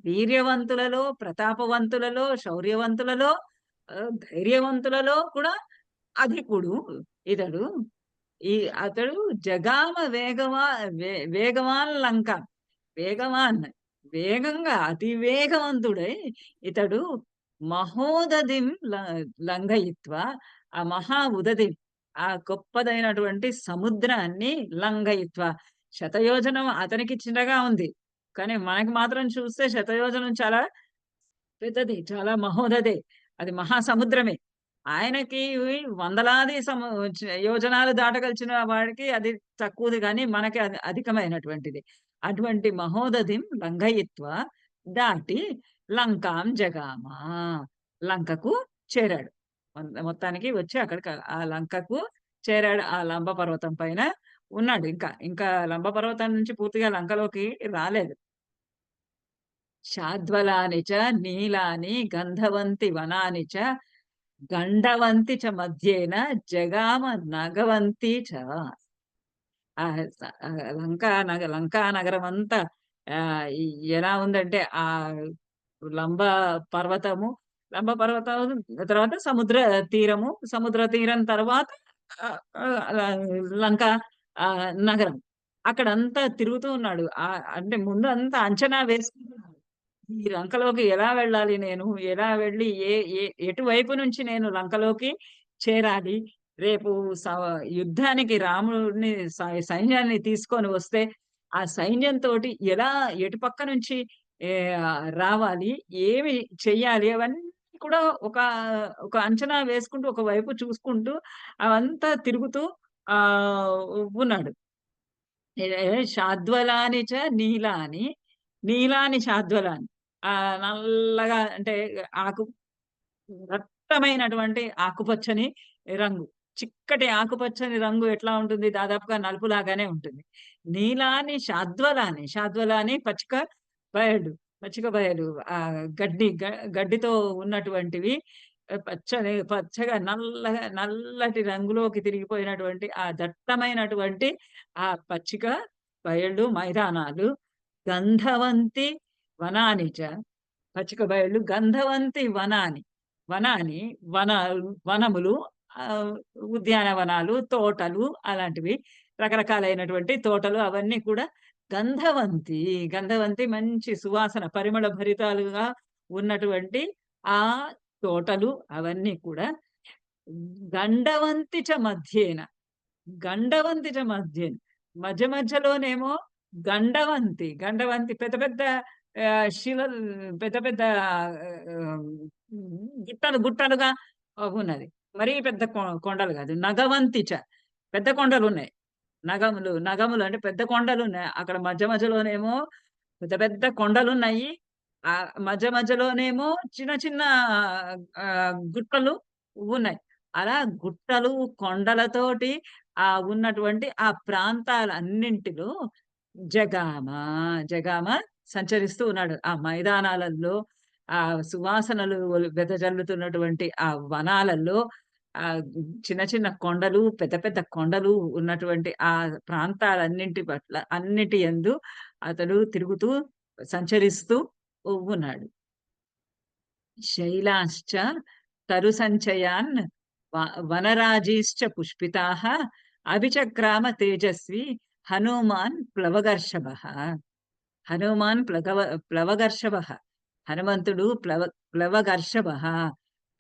వీర్యవంతులలో, ప్రతాపవంతులలో, శౌర్యవంతులలో, ధైర్యవంతులలో కూడా అధికుడు ఇతడు. అతడు జగామ వేగవాన్ లంక, వేగవాన్, వేగంగా అతి వేగవంతుడై ఇతడు మహోదధిం లంఘయిత్వ, ఆ మహా ఉదధిం, ఆ గొప్పదైనటువంటి సముద్రాన్ని లంఘయిత్వ, శతయోజనం అతనికి చిన్నగా ఉంది, కానీ మనకి మాత్రం చూస్తే శతయోజనం చాలా పెద్దది, చాలా మహోదదే, అది మహాసముద్రమే. ఆయనకి వందలాది యోజనాలు దాటగలిచిన వాడికి అది తక్కువది, కానీ మనకి అది అధికమైనటువంటిది. అటువంటి మహోదధిం లంఘయిత్వ, దాటి లంకాం జగామ, లంకకు చేరాడు. మొత్తానికి వచ్చి అక్కడికి ఆ లంకకు చేరాడు. ఆ లంబ పర్వతం పైన ఉన్నాడు. ఇంకా లంబ పర్వతం నుంచి పూర్తిగా లంకలోకి రాలేదు. శాద్వలాని చ నీలాని గంధవంతి వనాని చ గండవంతి చ మధ్యేన జగామ నగవంతి చ. లంకా నగరం అంతా ఎలా ఉందంటే, ఆ లంబ పర్వతం తర్వాత సముద్ర తీరము, సముద్ర తీరం తర్వాత లంక నగరం, అక్కడంతా తిరుగుతూ ఉన్నాడు. అంటే ముందు అంతా అంచనా వేసుకుంటున్నాడు, ఈ లంకలోకి ఎలా వెళ్ళాలి నేను, ఎలా వెళ్ళి ఎటువైపు నుంచి నేను లంకలోకి చేరాలి, రేపు యుద్ధానికి రాముడిని సైన్యాన్ని తీసుకొని వస్తే ఆ సైన్యంతో ఎలా ఎటుపక్క నుంచి రావాలి, ఏమి చెయ్యాలి, అవన్నీ కూడా ఒక అంచనా వేసుకుంటూ, ఒకవైపు చూసుకుంటూ అవంతా తిరుగుతూ ఉన్నాడు. శాద్వలాని చ నీలాని, నీలాని శాద్వలాని, నల్లగా అంటే రక్తమైనటువంటి ఆకుపచ్చని రంగు, చిక్కటి ఆకుపచ్చని రంగు ఎట్లా ఉంటుంది, దాదాపుగా నలుపులాగానే ఉంటుంది. నీలాని శాద్వలాని, శాద్వలాని పచ్చిక బయలు, ఆ గడ్డితో ఉన్నటువంటివి, పచ్చగా నల్లటి రంగులోకి తిరిగిపోయినటువంటి ఆ దట్టమైనటువంటి ఆ పచ్చిక బయళ్ళు, మైదానాలు. గంధవంతి వనానిచ, పచ్చిక బయళ్ళు, గంధవంతి వనములు, ఉద్యానవనాలు, తోటలు, అలాంటివి రకరకాలైనటువంటి తోటలు, అవన్నీ కూడా గంధవంతి మంచి సువాసన, పరిమళ భరితాలుగా ఉన్నటువంటి ఆ తోటలు అవన్నీ కూడా. గండవంతి చ మధ్యేన, మధ్య మధ్యలోనేమో గండవంతి పెద్ద పెద్ద శిలలు, పెద్ద గుట్టలుగా ఉన్నది, మరీ పెద్ద కొండలు కాదు. నగవంతి చ, పెద్ద కొండలు ఉన్నాయి, నగములు అంటే పెద్ద కొండలు ఉన్నాయి. అక్కడ మధ్య మధ్యలోనేమో పెద్ద పెద్ద కొండలు ఉన్నాయి, ఆ మధ్యలోనేమో చిన్న చిన్న గుట్టలు ఉన్నాయి. అలా గుట్టలు, కొండలతోటి ఉన్నటువంటి ఆ ప్రాంతాలన్నింటిలో జగామ సంచరిస్తూ ఉన్నాడు. ఆ మైదానాలలో, ఆ సువాసనలు వెదజల్లుతున్నటువంటి ఆ వనాలలో, ఆ చిన్న చిన్న కొండలు, పెద్ద పెద్ద కొండలు ఉన్నటువంటి ఆ అన్నిటి యందు అతడు తిరుగుతూ సంచరిస్తూ ఉన్నాడు. శైలాశ్చ తరు సంచయాన్ వనరాజీశ్చ పుష్పితాః అభిచక్రామ తేజస్వి హనుమాన్ ప్లవగర్షభః. హనుమంతుడు ప్లవగర్షభః,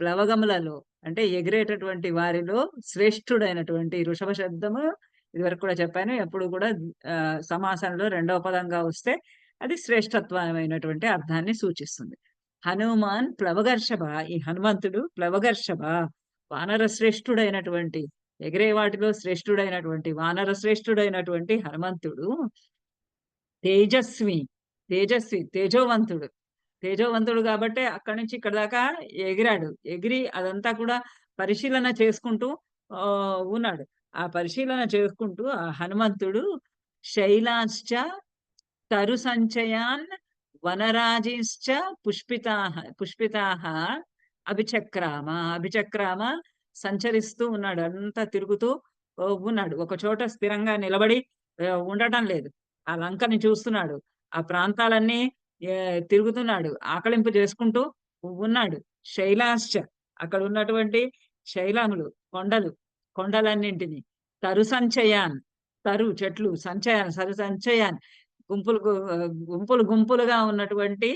ప్లవగములలో అంటే ఎగిరేటటువంటి వారిలో శ్రేష్ఠుడైనటువంటి వృషభ శబ్దము ఇదివరకు కూడా చెప్పాను. ఎప్పుడు కూడా సమాసంలో రెండవ పదంగా వస్తే అది శ్రేష్ఠత్వమైనటువంటి అర్థాన్ని సూచిస్తుంది. హనుమాన్ ప్లవగర్షభ, ఈ హనుమంతుడు ప్లవగర్షభ వానర శ్రేష్ఠుడైనటువంటి ఎగిరే వాటిలో శ్రేష్ఠుడైనటువంటి వానర శ్రేష్ఠుడైనటువంటి హనుమంతుడు తేజస్వి తేజోవంతుడు తేజోవంతుడు కాబట్టి అక్కడి నుంచి ఇక్కడ దాకా ఎగిరాడు. ఎగిరి అదంతా కూడా పరిశీలన చేసుకుంటూ ఉన్నాడు. ఆ పరిశీలన చేసుకుంటూ ఆ హనుమంతుడు శైలాశ్చ తరు సంచయాన్ వనరాజిశ్చ పుష్పితాహ అభిచక్రామ సంచరిస్తూ ఉన్నాడు. అంతా తిరుగుతూ ఉన్నాడు. ఒక చోట స్థిరంగా నిలబడి ఉండటం లేదు. ఆ లంకని చూస్తున్నాడు. ఆ ప్రాంతాలన్నీ తిరుగుతున్నాడు. ఆకలింపు చేసుకుంటూ ఉన్నాడు. శైలాశ్చ అక్కడ ఉన్నటువంటి శైలములు కొండలన్నింటినీ తరు సంచయాన్ చెట్లు సంచయాన్ గుంపులుగా ఉన్నటువంటి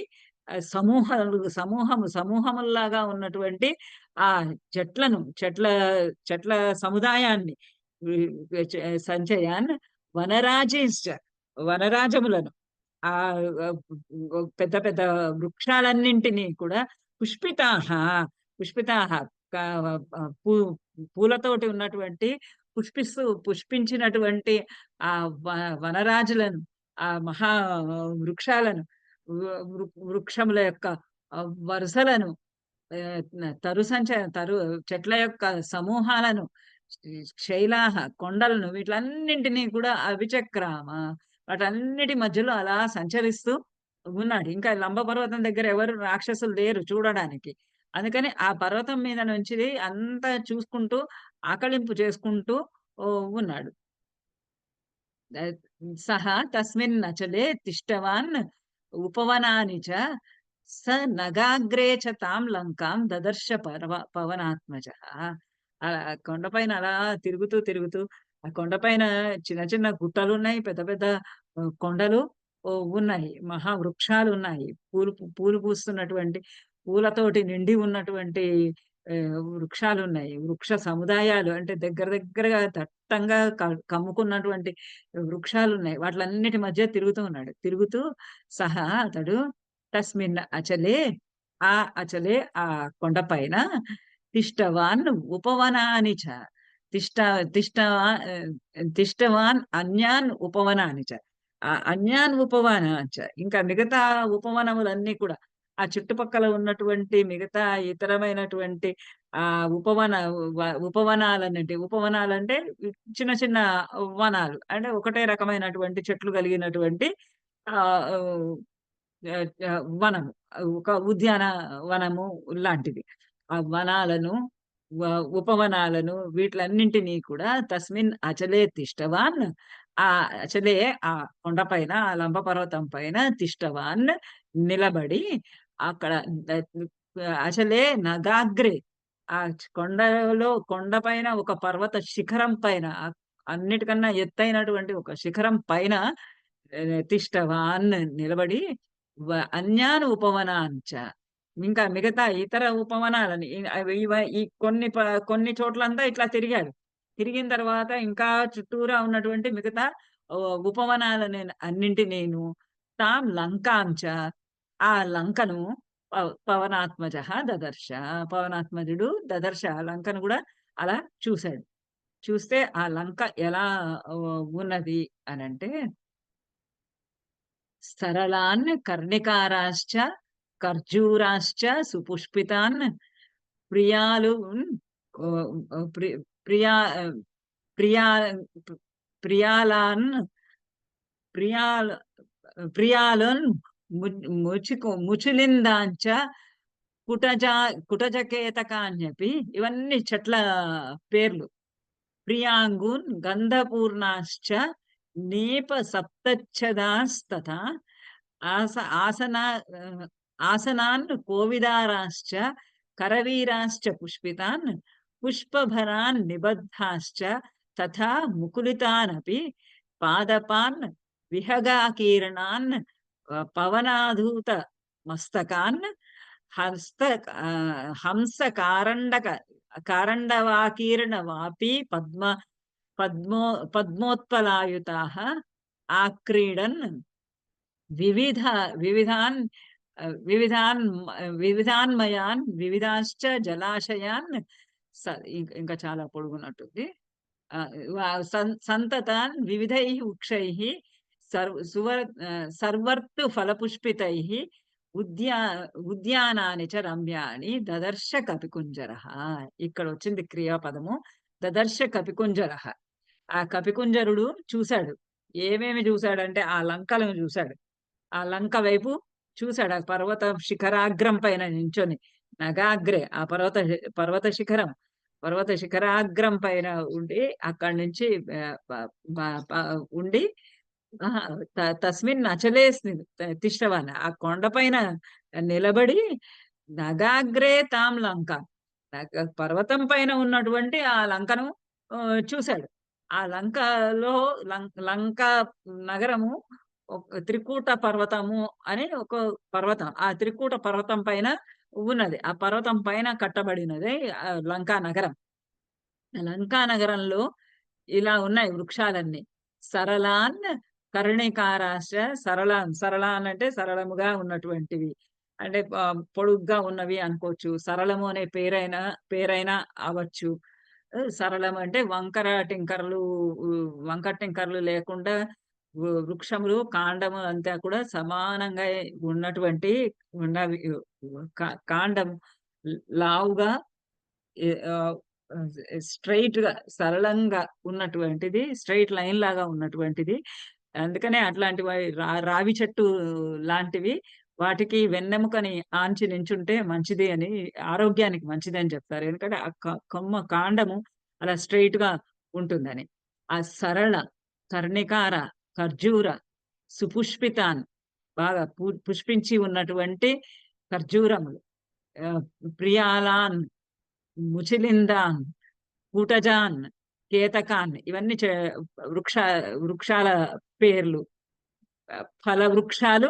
సమూహముల్లాగా ఉన్నటువంటి ఆ చెట్ల సముదాయాన్ని సంచయాన్ వనరాజములను ఆ పెద్ద పెద్ద వృక్షాలన్నింటినీ కూడా పుష్పితాహ పూలతోటి ఉన్నటువంటి పుష్పించినటువంటి ఆ వనరాజులను ఆ మహా వృక్షాలను వృక్షముల యొక్క వరుసలను చెట్ల యొక్క సమూహాలను శైలాహ కొండలను వీటిలన్నింటినీ కూడా అభిచక్రామ వాటన్నిటి మధ్యలో అలా సంచరిస్తూ ఉన్నాడు. ఇంకా లంబ పర్వతం దగ్గర ఎవరు రాక్షసులు లేరు చూడడానికి. అందుకని ఆ పర్వతం మీద నుంచి అంతా చూసుకుంటూ ఆకలింపు చేసుకుంటూ ఉన్నాడు. సహ తస్మిన్ అచలే తిష్టవాన్ ఉపవనాని చ స నగాగ్రే చ తాం లంకాం దదర్శ పవనాత్మజ. కొండపైన అలా తిరుగుతూ ఆ కొండపైన చిన్న చిన్న గుట్టలు ఉన్నాయి, పెద్ద పెద్ద కొండలు ఉన్నాయి, మహావృక్షాలు ఉన్నాయి, పూలు పూస్తున్నటువంటి పూలతోటి నిండి ఉన్నటువంటి వృక్షాలు ఉన్నాయి, వృక్ష సముదాయాలు అంటే దగ్గరగా దట్టంగా కమ్ముకున్నటువంటి వృక్షాలు ఉన్నాయి. వాటిలన్నిటి మధ్య తిరుగుతూ ఉన్నాడు. తిరుగుతూ సహా అతడు తస్మిన్ అచలే ఆ కొండపైన తిష్టవాన్ ఉపవనాని చ తిష్టవాన్ అన్యాన్ ఉపవనాని చ అన్యాన్ ఉపవనాని చ ఇంకా మిగతా ఉపవనములన్నీ కూడా ఆ చుట్టుపక్కల ఉన్నటువంటి మిగతా ఇతరమైనటువంటి ఆ ఉపవనాలంటే చిన్న చిన్న వనాలు అంటే ఒకటే రకమైనటువంటి చెట్లు కలిగినటువంటి ఆ వనము, ఒక ఉద్యాన వనము లాంటిది. ఆ వనాలను ఉపవనాలను వీటిలన్నింటినీ కూడా తస్మిన్ అచలే తిష్టవాన్ ఆ అచలే ఆ కొండపైన ఆ లంబ పర్వతం పైన తిష్టవాన్ నిలబడి అక్కడ అచలే నగాగ్రే ఆ కొండపైన ఒక పర్వత శిఖరం పైన అన్నిటికన్నా ఎత్తైనటువంటి ఒక శిఖరం పైన తిష్టవాన్ నిలబడి అన్యాన్ ఉపవనాంచ ఇంకా మిగతా ఇతర ఉపవనాలని ఈ కొన్ని చోట్లంతా ఇట్లా తిరిగాడు. తిరిగిన తర్వాత ఇంకా చుట్టూరా ఉన్నటువంటి మిగతా ఉపవనాలని అన్నింటినీను తాం లంకాంచ ఆ లంకను పవనాత్మజ దదర్శ పవనాత్మజుడు దదర్శ లంకను కూడా అలా చూశాడు. చూస్తే ఆ లంక ఎలా ఉన్నది అనంటే సరళాన్ కర్ణికారాశ్చ ఖర్జూరాశ్చ సుపుష్పితాన్ ప్రియాలు ప్రియా ప్రియా ప్రియాలాన్ ప్రియాలున్ ముచులిందాంచ కుటజకేతకాన్యపి ఇవన్నీ చెట్ల పేర్లు. ప్రియాంగున్ గంధపూర్ణాశ్చ నీప సప్తచ్చదాస్తత ఆసనాన్ కోవిదారాశ్చ కరవీరాశ్చ పుష్పితాన్ పుష్పభరాన్ నిబద్ధాశ్చ తథా ముకులితానపి పాదపాన్ విహగాకీర్ణాన్ పవనాధూత మస్తకాన్ హంస కారండవాకీర్ణ వాపి పద్మోత్పలాయుతాః ఆక్రీడన్ వివిధ వివిధాన్ వివిధాన్ వివిధాన్మయాన్ వివిధాశ్చ జలాశయాన్ ఇంకా చాలా పొడుగున్నట్టుంది. సంతతాన్ వివిధైః వృక్షైః సర్వర్తు ఫలపుష్పితైః ఉద్యానాని చ రమ్యాని దదర్శ కపికుంజరః. ఇక్కడ వచ్చింది క్రియాపదము దదర్శ కపికుంజరః. ఆ కపికుంజరుడు చూశాడు. ఏమేమి చూశాడంటే ఆ లంకలను చూశాడు. ఆ లంక వైపు చూశాడు. ఆ పర్వత శిఖరాగ్రం పైన నించొని నగాగ్రే ఆ పర్వత శిఖరాగ్రం పైన ఉండి అక్కడి నుంచి ఉండి తస్మిన్ అచలే తిష్టవాన్ ఆ కొండపైన నిలబడి నగాగ్రే తాం లంక పర్వతం పైన ఉన్నటువంటి ఆ లంకను చూశాడు. ఆ లంకలో లంక నగరము త్రికూట పర్వతము అని ఒక పర్వతం. ఆ త్రికూట పర్వతం పైన ఉన్నది. ఆ పర్వతం పైన కట్టబడినది లంకా నగరం. లంకా నగరంలో ఇలా ఉన్నాయి వృక్షాలన్నీ. సరళాన్ కర్ణికారాశ సరళాన్ అంటే సరళముగా ఉన్నటువంటివి, అంటే పొడుగ్గా ఉన్నవి అనుకోవచ్చు. సరళము అనే పేరైనా అవ్వచ్చు. సరళం అంటే వంకర టింకర్లు లేకుండా వృక్షములు కాండము అంతా కూడా సమానంగా ఉన్నటువంటి కాండం లావుగా స్ట్రైట్ గా సరళంగా ఉన్నటువంటిది, స్ట్రైట్ లైన్ లాగా ఉన్నటువంటిది. అందుకనే అట్లాంటివి రావి చెట్టు లాంటివి వాటికి వెన్నెముకని ఆంచి నించుంటే మంచిది అని, ఆరోగ్యానికి మంచిది అని చెప్తారు. ఎందుకంటే ఆ కొమ్మ కాండము అలా స్ట్రైట్ గా ఉంటుందని. ఆ సరళ కర్ణికార ఖర్జూర సుపుష్పితాన్ బాగా పుష్పించి ఉన్నటువంటి ఖర్జూరములు, ప్రియాలాన్ ముచిలిందాన్ కూటజాన్ కేతకాన్ ఇవన్నీ వృక్షాల పేర్లు. ఫల వృక్షాలు,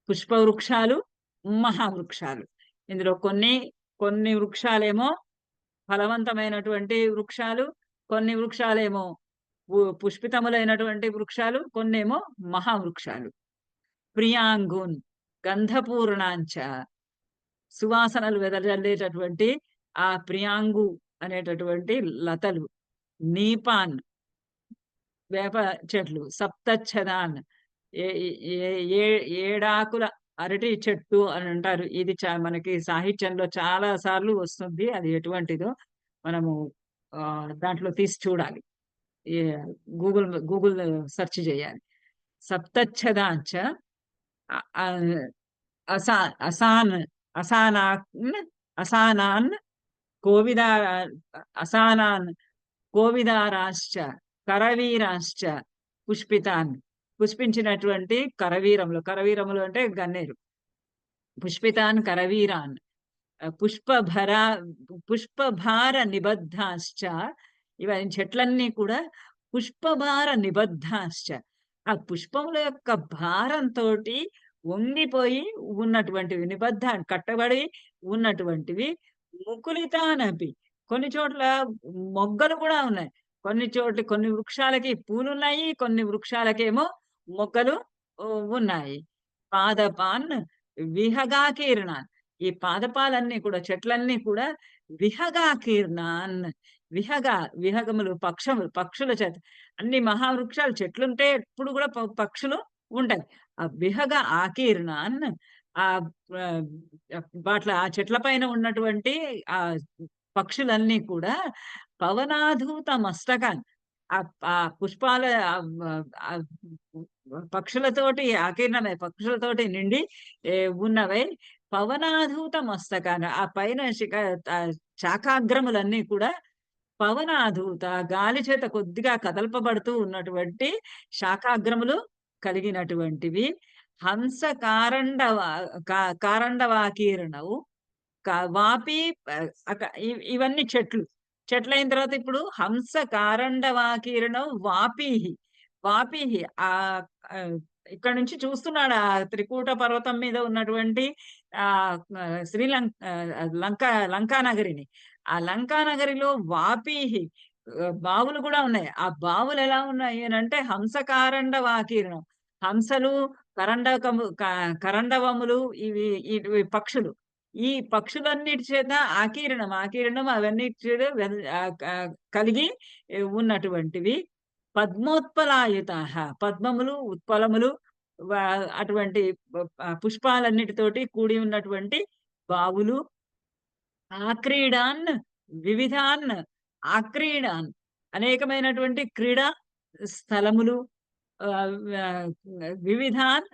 పుష్ప వృక్షాలు, మహావృక్షాలు. ఇందులో కొన్ని వృక్షాలేమో ఫలవంతమైనటువంటి వృక్షాలు, కొన్ని వృక్షాలేమో పుష్పితములైనటువంటి వృక్షాలు, కొన్నేమో మహావృక్షాలు. ప్రియాంగున్ గంధపూర్ణాంచ సువాసనలు వెదజల్లేటటువంటి ఆ ప్రియాంగు అనేటటువంటి లతలు. నీపాన్ వేప చెట్లు. సప్తఛదాన్ ఏడాకుల అరటి చెట్టు అని అంటారు. ఇది మనకి సాహిత్యంలో చాలా సార్లు వస్తుంది. అది ఎటువంటిదో మనము దాంట్లో తీసి చూడాలి, గూగుల్ సెర్చ్ చేయాలి. సప్తఛదాంచ అసానాన్ కోవిదారాశ్చ కరవీరాశ్చ పుష్పితాన్ పుష్పించినటువంటి కరవీరములు అంటే గన్నేరు. పుష్పితాన్ కరవీరాన్ పుష్పభార నిబద్ధాశ్చ. ఇవన్నీ చెట్లన్నీ కూడా పుష్పభార నిబద్ధాశ్చ ఆ పుష్పముల యొక్క భారంతో వంగిపోయి ఉన్నటువంటివి, నిబద్ధ కట్టబడి ఉన్నటువంటివి. ముకులితానపి కొన్ని చోట్ల మొగ్గలు కూడా ఉన్నాయి. కొన్ని వృక్షాలకి పూలున్నాయి, కొన్ని వృక్షాలకేమో మొగ్గలు ఉన్నాయి. పాదపాన్ విహగాకీర్ణాన్ ఈ పాదపాలన్నీ కూడా చెట్లన్నీ కూడా విహగాకీర్ణాన్ విహగములు పక్షుల చేత. అన్ని మహావృక్షాలు చెట్లుంటే ఎప్పుడు కూడా పక్షులు ఉంటాయి. ఆ విహగ ఆకీర్ణాన్ ఆ చెట్ల పైన ఉన్నటువంటి ఆ పక్షులన్నీ కూడా పవనాధూత మస్తకాన్ ఆ పుష్పాల పక్షులతోటి ఆకీర్ణమై పక్షులతోటి నిండి ఉన్నవై పవనాధూత మస్తకాన్ ఆ పైన శాఖాగ్రములన్నీ కూడా పవనాధూత గాలి చేత కొద్దిగా కదల్పబడుతూ ఉన్నటువంటి శాఖాగ్రములు కలిగినటువంటివి. హంస కారండవాకీర్ణవు వాపి ఇవన్నీ చెట్లయిన తర్వాత ఇప్పుడు హంస కారండవాకీర్ణం వాపీహి ఇక్కడ నుంచి చూస్తున్నాడు ఆ త్రికూట పర్వతం మీద ఉన్నటువంటి ఆ లంకా నగరిని. ఆ లంకా నగరిలో వాపీహి బావులు కూడా ఉన్నాయి. ఆ బావులు ఎలా ఉన్నాయి అనంటే హంసకారండ వాకీర్ణం. హంసలు, కరండవములు ఇవి పక్షులు. ఈ పక్షులన్నిటి చేత ఆకీర్ణం అవన్నిటి చేత కలిగి ఉన్నటువంటివి. పద్మోత్పలాయుతాః పద్మములు, ఉత్పలములు అటువంటి పుష్పాలన్నిటితోటి కూడి ఉన్నటువంటి బావులు. ఆక్రీడాన్ వివిధాన్ ఆక్రీడాన్ అనేకమైనటువంటి క్రీడా స్థలములు. వివిధాన్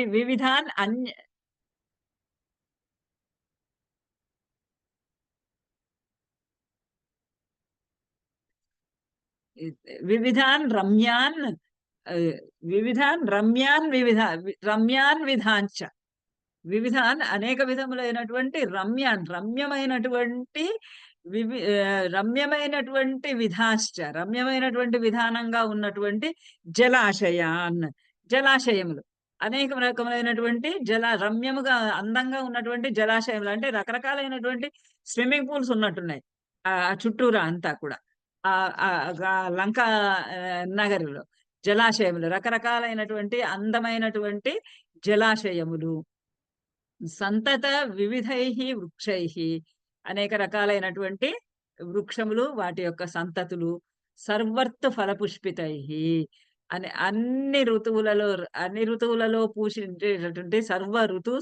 వివిధాన్ వివిధాన్ రమ్యాన్ రమ్యాన్ విధాంచ వివిధాన్ అనేక విధములైనటువంటి రమ్యమైనటువంటి రమ్యమైనటువంటి రమ్యమైనటువంటి విధానంగా ఉన్నటువంటి జలాశయములు. అనేక రకములైనటువంటి రమ్యముగా అందంగా ఉన్నటువంటి జలాశయములు అంటే రకరకాలైనటువంటి స్విమ్మింగ్ పూల్స్ ఉన్నట్టున్నాయి చుట్టూరా అంతా కూడా. లంకా నగరిలో జలాశయములు, రకరకాలైనటువంటి అందమైనటువంటి జలాశయములు. సంతత వృక్షై అనేక రకాలైనటువంటి వృక్షములు, వాటి యొక్క సంతతులు. సర్వర్తు ఫలపుష్పితై అన్ని ఋతువులలో పూసించేటటువంటి సర్వర్తు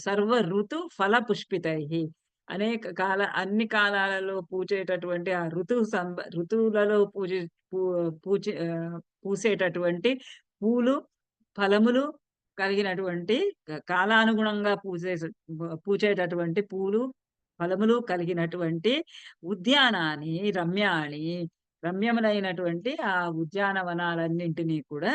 సర్వ ఋతు ఫల పుష్పితై అన్ని కాలాలలో పూచేటటువంటి ఆ ఋతువులలో పూసేటటువంటి పూలు, ఫలములు కలిగినటువంటి కాలానుగుణంగా పూచేటటువంటి పూలు, ఫలములు కలిగినటువంటి ఉద్యానాన్ని రమ్యములైనటువంటి ఆ ఉద్యానవనాలన్నింటినీ కూడా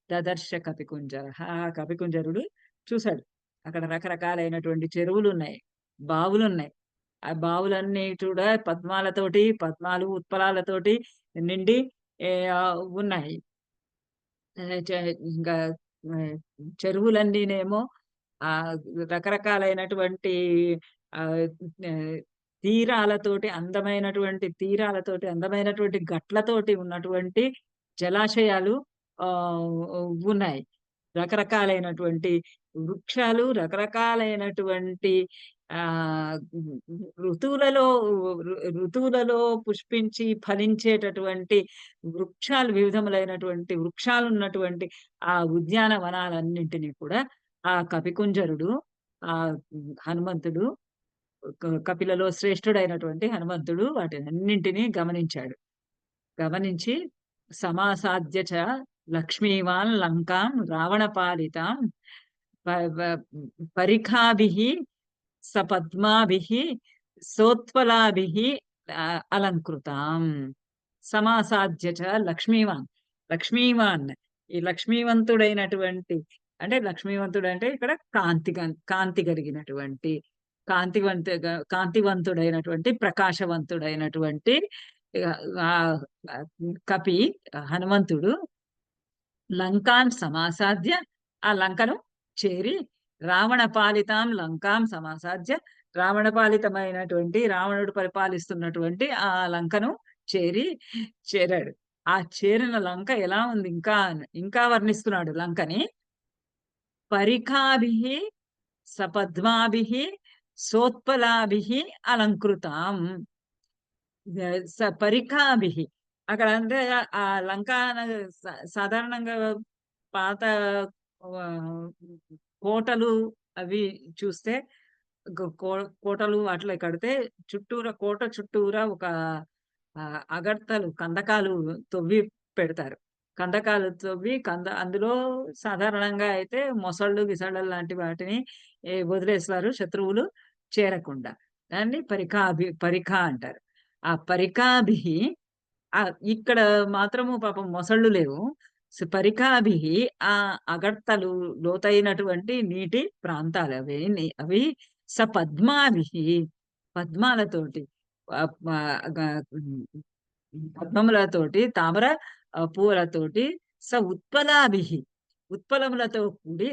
దదర్శ కపికుంజర. ఆ కపికుంజరుడు చూశాడు. అక్కడ రకరకాలైనటువంటి చెరువులు ఉన్నాయి, బావులు ఉన్నాయి. ఆ బావులన్నీ కూడా పద్మాలు, ఉత్పలాలతోటి నిండి ఉన్నాయి. ఇంకా చెరువులన్నీనేమో రకరకాలైనటువంటి అందమైనటువంటి గట్లతోటి ఉన్నటువంటి జలాశయాలు ఉన్నాయి. రకరకాలైనటువంటి వృక్షాలు, రకరకాలైనటువంటి ఋతువులలో పుష్పించి ఫలించేటటువంటి వృక్షాలు, వివిధములైనటువంటి వృక్షాలు ఉన్నటువంటి ఆ ఉద్యానవనాలన్నింటినీ కూడా ఆ కపికుంజరుడు, ఆ హనుమంతుడు, కపిలలో శ్రేష్ఠుడైనటువంటి హనుమంతుడు వాటినన్నింటినీ గమనించాడు. గమనించి సమాసాద్య చ లక్ష్మీవాన్ లంకాం రావణపాలితాం పరిఖాభిః సపద్మాభిః సోత్పలాభిః అలంకృతాం. సమాసాద్య చ లక్ష్మీవాన్ ఈ లక్ష్మీవంతుడైనటువంటి అంటే లక్ష్మీవంతుడు అంటే ఇక్కడ కాంతి కలిగినటువంటి కాంతివంతుడైనటువంటి ప్రకాశవంతుడైనటువంటి కపి హనుమంతుడు లంకాన్ సమాసాద్య ఆ లంకను చేరి రావణ పాలితాం లంకాం సమాసాద్య రావణపాలితమైనటువంటి రావణుడు పరిపాలిస్తున్నటువంటి ఆ లంకను చేరాడు. ఆ చేరిన లంక ఎలా ఉంది ఇంకా వర్ణిస్తున్నాడు లంకని. పరిఖాభిః సపద్మాభిః సోత్పలాభిః అలంకృతాం. పరిఖాభిః అక్కడ అంటే ఆ లంకా సాధారణంగా పాత కోటలు అవి చూస్తే కోటలు అట్లా కడితే కోట చుట్టూరా ఒక అగర్తలు కందకాలు తవ్వి పెడతారు. కందకాలు తవ్వి అందులో సాధారణంగా అయితే మొసళ్ళు విసళ్ళు లాంటి వాటిని వదిలేస్తారు శత్రువులు చేరకుండా. దాన్ని పరిఖ అంటారు. ఆ పరిఖాభి ఇక్కడ మాత్రము పాపం మొసళ్ళు లేవు. పరిఖాభి ఆ అగర్తలు లోతైనటువంటి నీటి ప్రాంతాలు అవి పద్మాభి పద్మాలతోటి పద్మములతోటి తామర పూలతోటి ఉత్పలాభి ఉత్పలములతో కూడి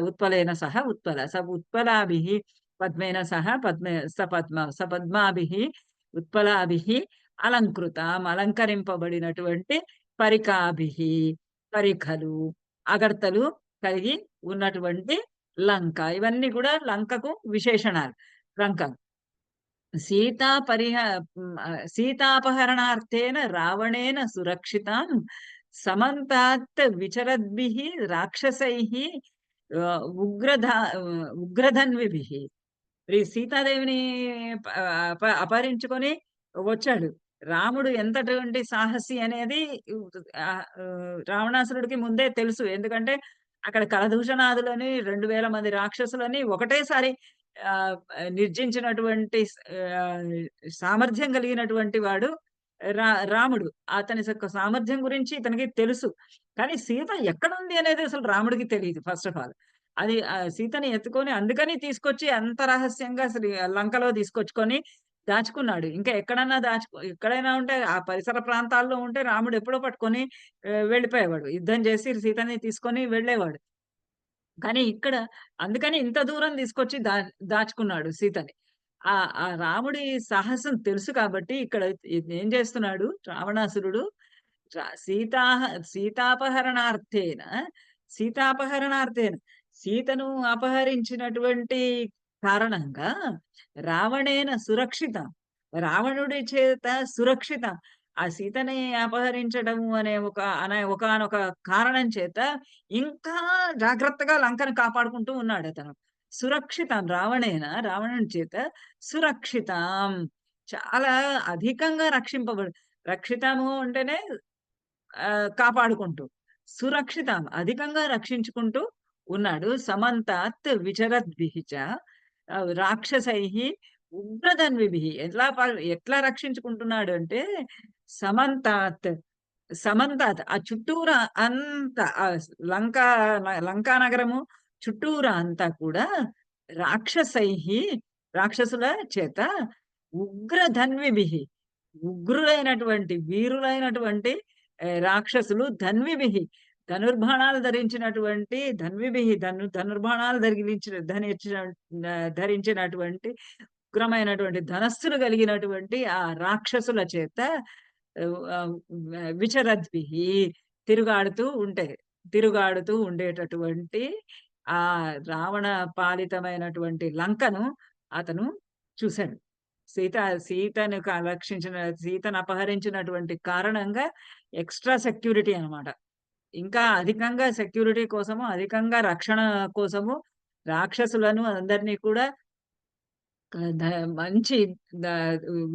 ఉత్పలేన సహ ఉత్పల ఉత్పలాభిః పద్మేన సహ పద్మాభిః ఉత్పలాభిః అలంకరింపబడినటువంటి పరికాభిః పరిఖలు అగర్తలు కలిగి ఉన్నటువంటి లంక. ఇవన్నీ కూడా లంకకు విశేషణాలు. లంక సీతాపహరణార్థేన రావణేన సురక్షితాం సమంతాత్ విచరద్భిః రాక్షసైః ఉగ్రధన్విభిః. సీతాదేవిని అపహరించుకొని వచ్చాడు. రాముడు ఎంతటువంటి సాహసి అనేది రావణాసురుడికి ముందే తెలుసు. ఎందుకంటే అక్కడ కలదూషణాదులని 2000 మంది రాక్షసులని ఒకటేసారి నిర్జించినటువంటి సామర్థ్యం కలిగినటువంటి వాడు రాముడు. అతని యొక్క సామర్థ్యం గురించి ఇతనికి తెలుసు. కానీ సీత ఎక్కడుంది అనేది అసలు రాముడికి తెలియదు. ఫస్ట్ ఆఫ్ ఆల్ అది సీతని ఎత్తుకొని అందుకని తీసుకొచ్చి అంత రహస్యంగా లంకలో తీసుకొచ్చుకొని దాచుకున్నాడు. ఇంకా ఎక్కడైనా ఎక్కడైనా ఉంటే ఆ పరిసర ప్రాంతాల్లో ఉంటే రాముడు ఎప్పుడో పట్టుకొని వెళ్ళిపోయేవాడు. యుద్ధం చేసి సీతని తీసుకొని వెళ్ళేవాడు. కానీ ఇక్కడ అందుకని ఇంత దూరం తీసుకొచ్చి దాచుకున్నాడు సీతని. ఆ రాముడి సాహసం తెలుసు కాబట్టి ఇక్కడ ఏం చేస్తున్నాడు రావణాసురుడు, సీతాపహరణార్థేన సీతను అపహరించినటువంటి కారణంగా రావణేన సురక్షితం, రావణుడి చేత సురక్షితం. ఆ సీతని అపహరించడము అనే ఒకానొక కారణం చేత ఇంకా జాగ్రత్తగా లంకను కాపాడుకుంటూ ఉన్నాడు అతను. సురక్షితం రావణుని చేత సురక్షితం, చాలా అధికంగా రక్షితము అంటేనే కాపాడుకుంటూ, సురక్షితం అధికంగా రక్షించుకుంటూ ఉన్నాడు. సమంతాత్ విచరద్భిః రాక్షసైః ఉగ్రధన్విభిః. ఎట్లా రక్షించుకుంటున్నాడు అంటే సమంతాత్ ఆ చుట్టూరా అంతా లంకా నగరము చుట్టూరా అంతా కూడా రాక్షసుల చేత ఉగ్రధన్విభిః, ఉగ్రులైనటువంటి వీరులైనటువంటి రాక్షసులు, ధన్విభిః ధనుర్బాణాలు ధరించినటువంటి ధనుర్బాణాలు ధరించినటువంటి ఉగ్రమైనటువంటి ధనస్సులు కలిగినటువంటి ఆ రాక్షసుల చేత విచరద్భిః తిరుగాడుతూ ఉండేటటువంటి ఆ రావణ పాలితమైనటువంటి లంకను అతను చూశాడు. సీతను అపహరించినటువంటి కారణంగా ఎక్స్ట్రా సెక్యూరిటీ అన్నమాట. ఇంకా అధికంగా సెక్యూరిటీ కోసము, అధికంగా రక్షణ కోసము రాక్షసులను అందరినీ కూడా మంచి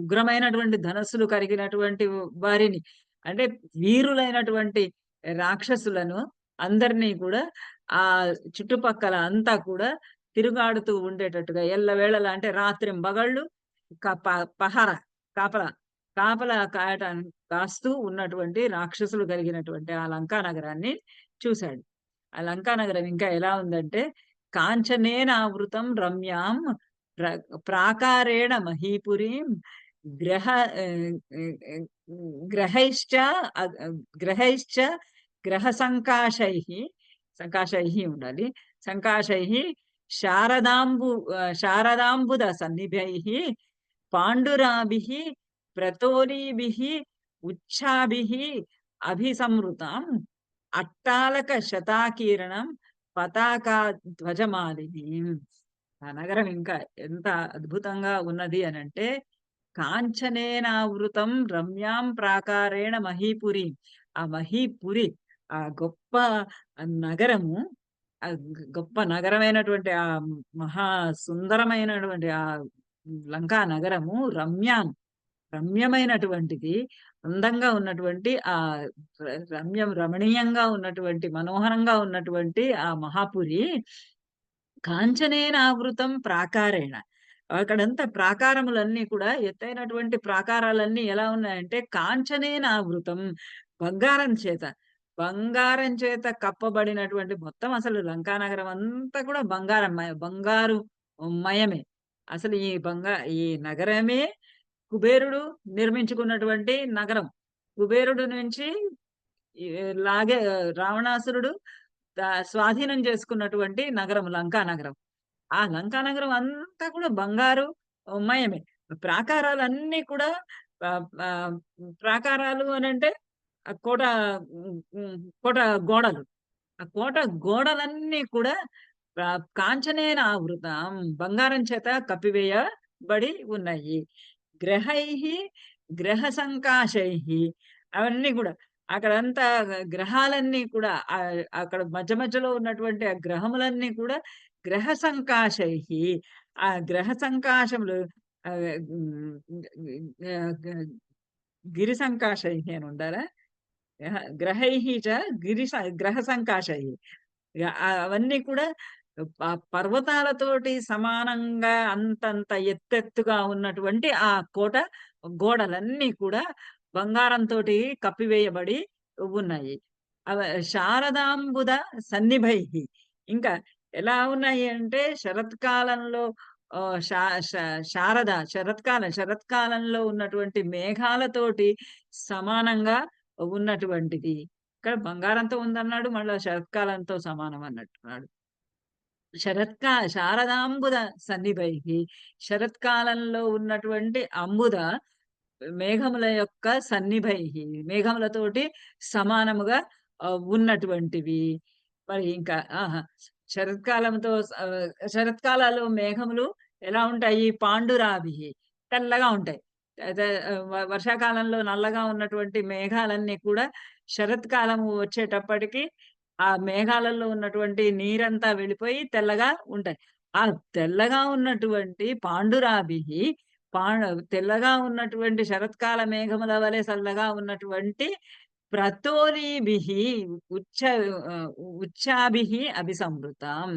ఉగ్రమైనటువంటి ధనస్సులు కలిగినటువంటి వారిని, అంటే వీరులైనటువంటి రాక్షసులను అందరినీ కూడా ఆ చుట్టుపక్కల అంతా కూడా తిరుగాడుతూ ఉండేటట్టుగా ఎల్లవేళలా, అంటే రాత్రింబగళ్ళు కాపలా కాస్తూ ఉన్నటువంటి రాక్షసులు కలిగినటువంటి ఆ లంకా నగరాన్ని చూశాడు. ఆ లంకా నగరం ఇంకా ఎలా ఉందంటే కాంచనేనావృతం రమ్యాం ప్రాకారేణ మహీపురీం గ్రహ సంకాశైః ఉండాలి, సంకాశైః శారదాంబుద సన్నిభైః పాండురాభిః ప్రతోరీభిః ఉచ్ఛాభిః అభిసంవృతాం అట్టాలక శతాకీరణం పతాకా ధ్వజమాలినీం. ఆ నగరం ఇంకా ఎంత అద్భుతంగా ఉన్నది అనంటే కాంచనేనావృతం రమ్యాం ప్రాకారేణ మహీపురి. ఆ మహీపురి, ఆ గొప్ప నగరము, ఆ గొప్ప నగరమైనటువంటి ఆ మహా సుందరమైనటువంటి ఆ లంకా నగరము రమ్యమైనటువంటిది, అందంగా ఉన్నటువంటి ఆ రమణీయంగా ఉన్నటువంటి, మనోహరంగా ఉన్నటువంటి ఆ మహాపురి కాంచనేనావృతం ప్రాకారేణ. అక్కడంతా ప్రాకారములన్నీ కూడా, ఎత్తైనటువంటి ప్రాకారాలన్నీ ఎలా ఉన్నాయంటే కాంచనేనావృతం, బంగారం చేత కప్పబడినటువంటి మొత్తం అసలు లంకా నగరం అంతా కూడా బంగారు మయమే. అసలు ఈ నగరమే కుబేరుడు నిర్మించుకున్నటువంటి నగరం. కుబేరుడు నుంచి లాగే రావణాసురుడు స్వాధీనం చేసుకున్నటువంటి నగరం లంకా నగరం. ఆ లంకా నగరం అంతా కూడా బంగారు మయమే. ప్రాకారాలన్నీ కూడా ప్రాకారాలు అనంటే ఆ కోట కోట గోడలు. ఆ కోట గోడలన్నీ కూడా కాంచనేన ఆవృతం, బంగారం చేత కప్పివేయబడి ఉన్నాయి. గ్రహైః గ్రహ సంకాశైః, అవన్నీ కూడా అక్కడంతా గ్రహాలన్నీ కూడా అక్కడ మధ్య మధ్యలో ఉన్నటువంటి ఆ గ్రహములన్నీ కూడా గ్రహ సంకాశైః, ఆ గ్రహ సంకాశములు గిరి సంకాశైః అని ఉండాలా? గ్రహైః చ గ్రహ సంకాశైః. అవన్నీ కూడా పర్వతాలతోటి సమానంగా అంతంత ఎత్తెత్తుగా ఉన్నటువంటి ఆ కోట గోడలన్నీ కూడా బంగారంతోటి కప్పివేయబడి ఉన్నాయి. శారదాంబుద సన్నిభైః, ఇంకా ఎలా ఉన్నాయి అంటే శరత్కాలంలో శరత్కాలంలో ఉన్నటువంటి మేఘాలతోటి సమానంగా ఉన్నటువంటిది. ఇక్కడ బంగారంతో ఉందన్నాడు, మళ్ళా శరత్కాలంతో సమానం అన్నట్టున్నాడు. శారదాంబుద సన్నిభైః, శరత్కాలంలో ఉన్నటువంటి అంబుద మేఘముల యొక్క సన్నిభైః, మేఘములతోటి సమానముగా ఉన్నటువంటివి. మరి ఇంకా శరత్కాలంలో మేఘములు ఎలా ఉంటాయి? పాండురాభిః, తెల్లగా ఉంటాయి. అయితే వర్షాకాలంలో నల్లగా ఉన్నటువంటి మేఘాలన్నీ కూడా శరత్కాలం వచ్చేటప్పటికి ఆ మేఘాలలో ఉన్నటువంటి నీరంతా వెళ్ళిపోయి తెల్లగా ఉంటాయి. ఆ తెల్లగా ఉన్నటువంటి పాండురాభిః, తెల్లగా ఉన్నటువంటి శరత్కాల మేఘముల వలె చల్లగా ఉన్నటువంటి ప్రతోలీభిః ఉచ్చాభిః అభిసంవృతాం.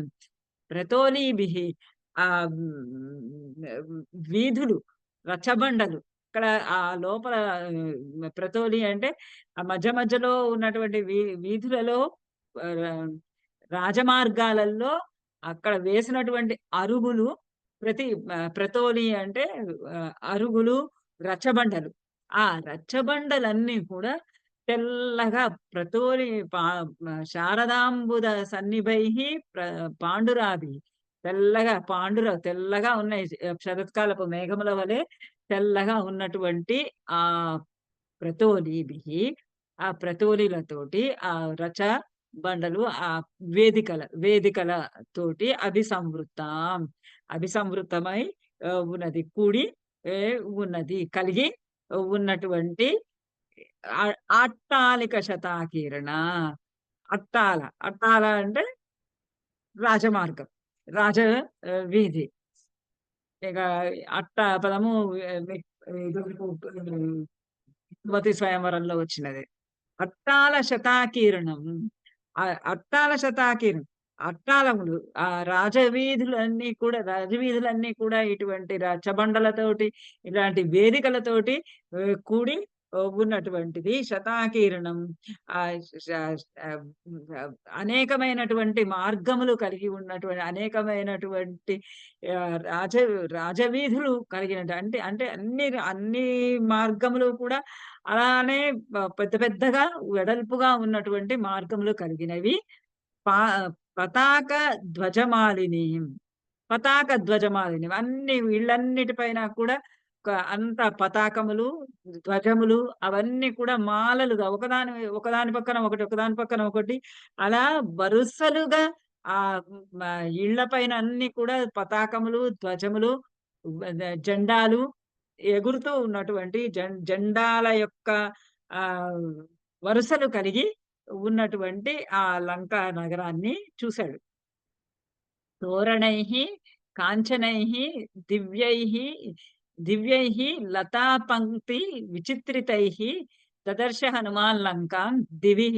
ప్రతోలీభిః, ఆ వీధులు, రచ్చబండలు, ఇక్కడ ఆ లోపల ప్రతోలి అంటే ఆ మధ్య మధ్యలో ఉన్నటువంటి వీధులలో రాజమార్గాలలో అక్కడ వేసినటువంటి అరుగులు, ప్రతోలి అంటే అరుగులు, రచ్చబండలు. ఆ రచ్చబండలన్నీ కూడా తెల్లగా ప్రతోలి శారదాంబుద సన్నిభైః పాండురాభిః, తెల్లగా ఉన్నాయి. శరత్కాలపు మేఘముల వలె తెల్లగా ఉన్నటువంటి ఆ ప్రతోలీభిః, ఆ ప్రతోలిలతోటి ఆ రచ బండలు, ఆ వేదికల తోటి అభిసంవృతమై ఉన్నది, కూడి ఉన్నది, కలిగి ఉన్నటువంటి అట్టాలిక శతాకీర్ణ. అట్టాల అంటే రాజమార్గం, వీధి. ఇక పదము యువతి స్వయంవరంలో వచ్చినది. అట్టాల శతాకీర్ణం. అట్టాల శతాకీర్ణం, అట్టాలములు, ఆ రాజవీధులన్నీ కూడా ఇటువంటి రచ్చబండలతోటి, ఇలాంటి వేదికలతోటి కూడి ఉన్నటువంటిది. శతాకీర్ణం, అనేకమైనటువంటి మార్గములు కలిగి ఉన్నటువంటి, అనేకమైనటువంటి రాజవీధులు కలిగినటువంటి, అంటే అన్ని మార్గములు కూడా అలానే పెద్ద పెద్దగా వెడల్పుగా ఉన్నటువంటి మార్గములు కలిగినవి. పతాక ధ్వజమాలిని, అన్ని ఇళ్ళన్నిటిపైన కూడా అంత పతాకములు, ధ్వజములు, అవన్నీ కూడా మాలలుగా ఒకదాని పక్కన ఒకటి అలా వరుసలుగా ఆ ఇళ్ల పైన అన్ని కూడా పతాకములు, ధ్వజములు, జెండాలు ఎగురుతూ ఉన్నటువంటి జెండాల యొక్క వరుసలు కలిగి ఉన్నటువంటి ఆ లంకా నగరాన్ని చూశాడు. తోరణైః కాంచనైః దివ్యైః లతాపంక్తి విచిత్రితైః దదర్శ హనుమాన్ లంకాం దివిః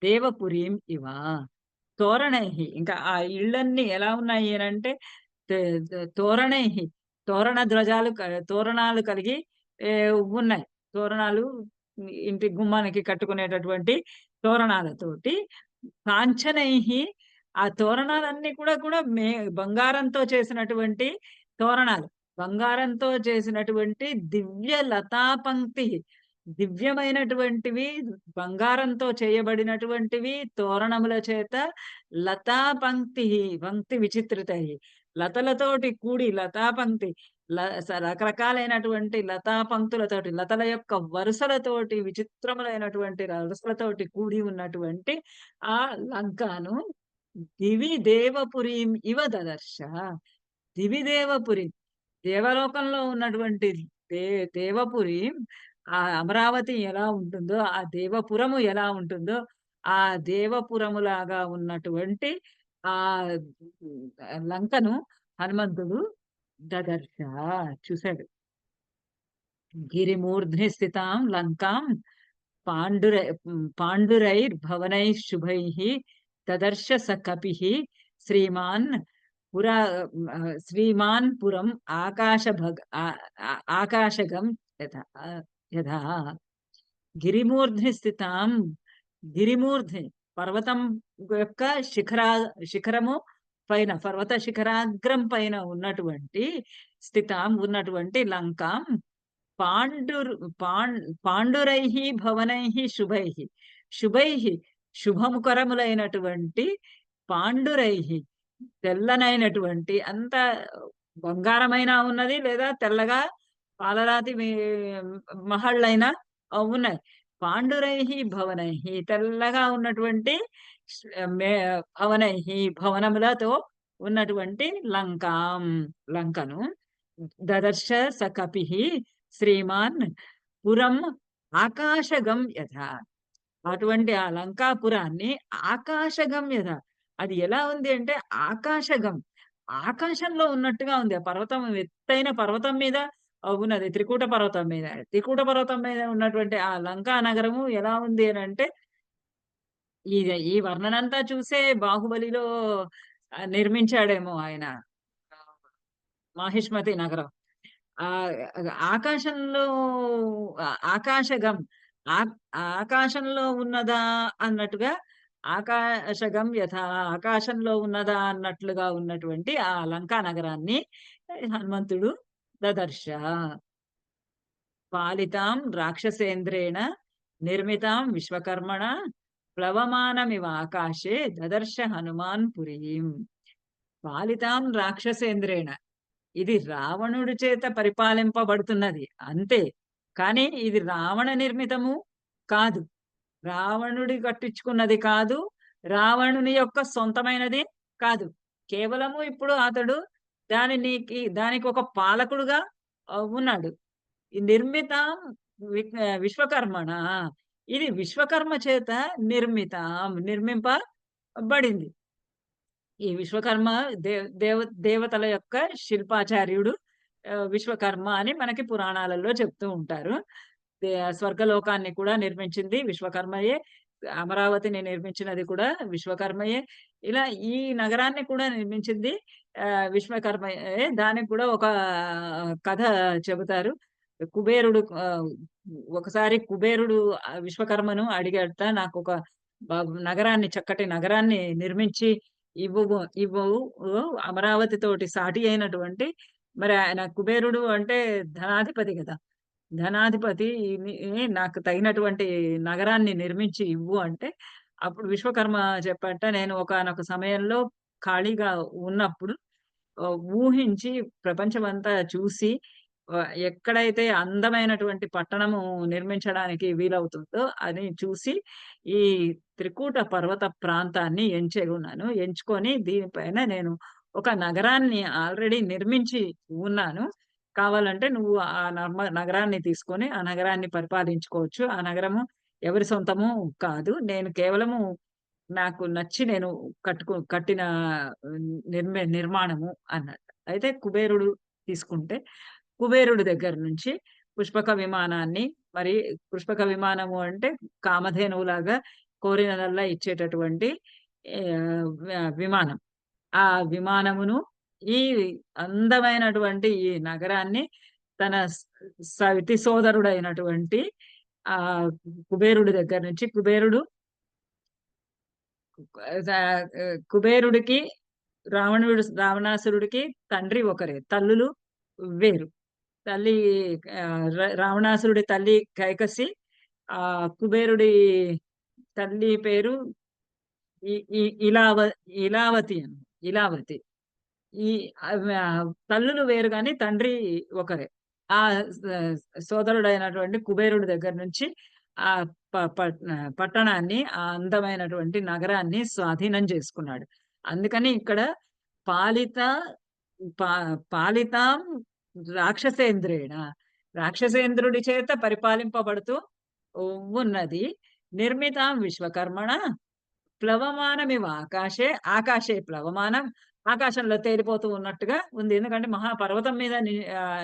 దేవపురీం ఇవ. తోరణైః, ఇంకా ఆ ఇళ్ళన్నీ ఎలా ఉన్నాయి అనంటే తోరణైః, తోరణాలు కలిగి ఉన్నాయి. తోరణాలు ఇంటి గుమ్మానికి కట్టుకునేటటువంటి తోరణాలతోటి. కాంచనైః, ఆ తోరణాలన్నీ కూడా బంగారంతో చేసినటువంటి తోరణాలు, బంగారంతో చేసినటువంటి దివ్య లతాపంక్తి, దివ్యమైనటువంటివి, బంగారంతో చేయబడినటువంటివి, తోరణముల చేత లతా పంక్తి పంక్తి విచిత్రితై, లతలతోటి కూడి లతా పంక్తి, రకరకాలైనటువంటి లతా పంక్తులతోటి, లతల యొక్క వరుసలతోటి, విచిత్రములైనటువంటి వరుసలతోటి కూడి ఉన్నటువంటి ఆ లంకాను దివి దేవపురీం ఇవ దదర్శ. దివి దేవపురి, దేవలోకంలో ఉన్నటువంటి దేవపురి, ఆ అమరావతి ఎలా ఉంటుందో, ఆ దేవపురము ఎలా ఉంటుందో, ఆ దేవపురములాగా ఉన్నటువంటి ఆ లంకను హనుమంతుడు దదర్శ, చూశాడు. గిరిమూర్ధ్ని స్థితాం లంకాం పాండురైర్భవనై శుభైః దదర్శ స కపిః శ్రీమాన్ పురా శ్రీమాన్ పురం ఆకాశగం యథా. గిరిమూర్ధ్ని స్థితాం, గిరిమూర్ధ్ని పర్వతం యొక్క శిఖరము పైన, పర్వత శిఖరాగ్రం పైన ఉన్నటువంటి స్థితాం ఉన్నటువంటి లంకాం పాండురైః భవనైః శుభైః, శుభైః శుభముకరములైనటువంటి, పాండురైః తెల్లనైనటువంటి, అంత బంగారమైన ఉన్నది, లేదా తెల్లగా పాలరాతి మహళ్ళైనా ఉన్నాయి. పాండురైః భవనైః తెల్లగా ఉన్నటువంటి భవనైః భవనములతో ఉన్నటువంటి లంకను దదర్శ స కపిః శ్రీమాన్ పురం ఆకాశగం యథ. అటువంటి ఆ లంకాపురాన్ని ఆకాశగం యథ, అది ఎలా ఉంది అంటే ఆకాశగం, ఆకాశంలో ఉన్నట్టుగా ఉంది. ఆ పర్వతం, ఎత్తైన పర్వతం మీద ఉన్నది, త్రికూట పర్వతం మీద. త్రికూట పర్వతం మీద ఉన్నటువంటి ఆ లంకా నగరము ఎలా ఉంది అని అంటే, ఈ ఈ వర్ణనంతా చూసే బాహుబలిలో నిర్మించాడేమో ఆయన మాహిష్మతి నగరం. ఆ ఆకాశంలో ఆకాశగం, ఆకాశంలో ఉన్నదా అన్నట్టుగా, ఆకాశగం యథా ఆకాశంలో ఉన్నదా అన్నట్లుగా ఉన్నటువంటి ఆ లంకా నగరాన్ని హనుమంతుడు దదర్శ. పాలితాం రాక్షసేంద్రేణ నిర్మితాం విశ్వకర్మణ ప్లవమానమివ ఆకాశే దదర్శ హనుమాన్ పురీం. పాలితాం రాక్షసేంద్రేణ, ఇది రావణుడి చేత పరిపాలింపబడుతున్నది అంతే, కానీ ఇది రావణ నిర్మితము కాదు, రావణుడి కట్టించుకున్నది కాదు, రావణుని యొక్క సొంతమైనది కాదు. కేవలము ఇప్పుడు అతడు దానికి ఒక పాలకుడుగా ఉన్నాడు. ఈ నిర్మితం విశ్వకర్మణ, ఇది విశ్వకర్మ చేత నిర్మింపబడింది. ఈ విశ్వకర్మ దేవతల యొక్క శిల్పాచార్యుడు విశ్వకర్మ అని మనకి పురాణాలలో చెప్తూ ఉంటారు. స్వర్గలోకాన్ని కూడా నిర్మించింది విశ్వకర్మయే, అమరావతిని నిర్మించినది కూడా విశ్వకర్మయే, ఇలా ఈ నగరాన్ని కూడా నిర్మించింది విశ్వకర్మయే. దానికి కూడా ఒక కథ చెబుతారు. కుబేరుడు ఒకసారి కుబేరుడు విశ్వకర్మను అడిగట, నాకు ఒక నగరాన్ని, చక్కటి నగరాన్ని నిర్మించి ఇవ్వు అమరావతి తోటి సాటి అయినటువంటి. మరి ఆయన కుబేరుడు అంటే ధనాధిపతి కదా, ధనాధిపతి నాకు తగినటువంటి నగరాన్ని నిర్మించి ఇవ్వు అంటే, అప్పుడు విశ్వకర్మ చెప్పట, నేను ఒకానొక సమయంలో ఖాళీగా ఉన్నప్పుడు ఊహించి ప్రపంచమంతా చూసి ఎక్కడైతే అందమైనటువంటి పట్టణము నిర్మించడానికి వీలవుతుందో అని చూసి ఈ త్రికూట పర్వత ప్రాంతాన్ని ఎంచుకొని దీనిపైన నేను ఒక నగరాన్ని ఆల్రెడీ నిర్మించి ఉన్నాను. కావాలంటే నువ్వు ఆ నగరాన్ని తీసుకొని ఆ నగరాన్ని పరిపాలించుకోవచ్చు. ఆ నగరము ఎవరి సొంతము కాదు, నేను కేవలము నాకు నచ్చి నేను కట్టిన నిర్మాణము అన్నట్టు. అయితే కుబేరుడు తీసుకుంటే, కుబేరుడి దగ్గర నుంచి పుష్పక విమానాన్ని, మరి పుష్పక విమానము అంటే కామధేనువులాగా కోరినదల్లా ఇచ్చేటటువంటి విమానం. ఆ విమానమును, ఈ అందమైనటువంటి ఈ నగరాన్ని తన సవితి సోదరుడైనటువంటి ఆ కుబేరుడి దగ్గర నుంచి, కుబేరుడికి రావణాసురుడికి తండ్రి ఒకరే, తల్లులు వేరు. తల్లి రావణాసురుడి తల్లి కైకసి, ఆ కుబేరుడి తల్లి పేరు ఇ- ఇ- ఇలావ ఇలావతి ఇలావతి. ఈ తల్లులు వేరు గాని తండ్రి ఒకరే. ఆ సోదరుడైనటువంటి కుబేరుడి దగ్గర నుంచి ఆ పట్టణాన్ని, ఆ అందమైనటువంటి నగరాన్ని స్వాధీనం చేసుకున్నాడు. అందుకని ఇక్కడ పాలిత పాలితాం రాక్షసేంద్రేణ, రాక్షసేంద్రుడి చేత పరిపాలింపబడుతూ ఉన్నది. నిర్మితాం విశ్వకర్మణ ప్లవమానమివ ఆకాశే, ఆకాశే ప్లవమానం, ఆకాశంలో తేలిపోతూ ఉన్నట్టుగా ఉంది. ఎందుకంటే మహాపర్వతం మీద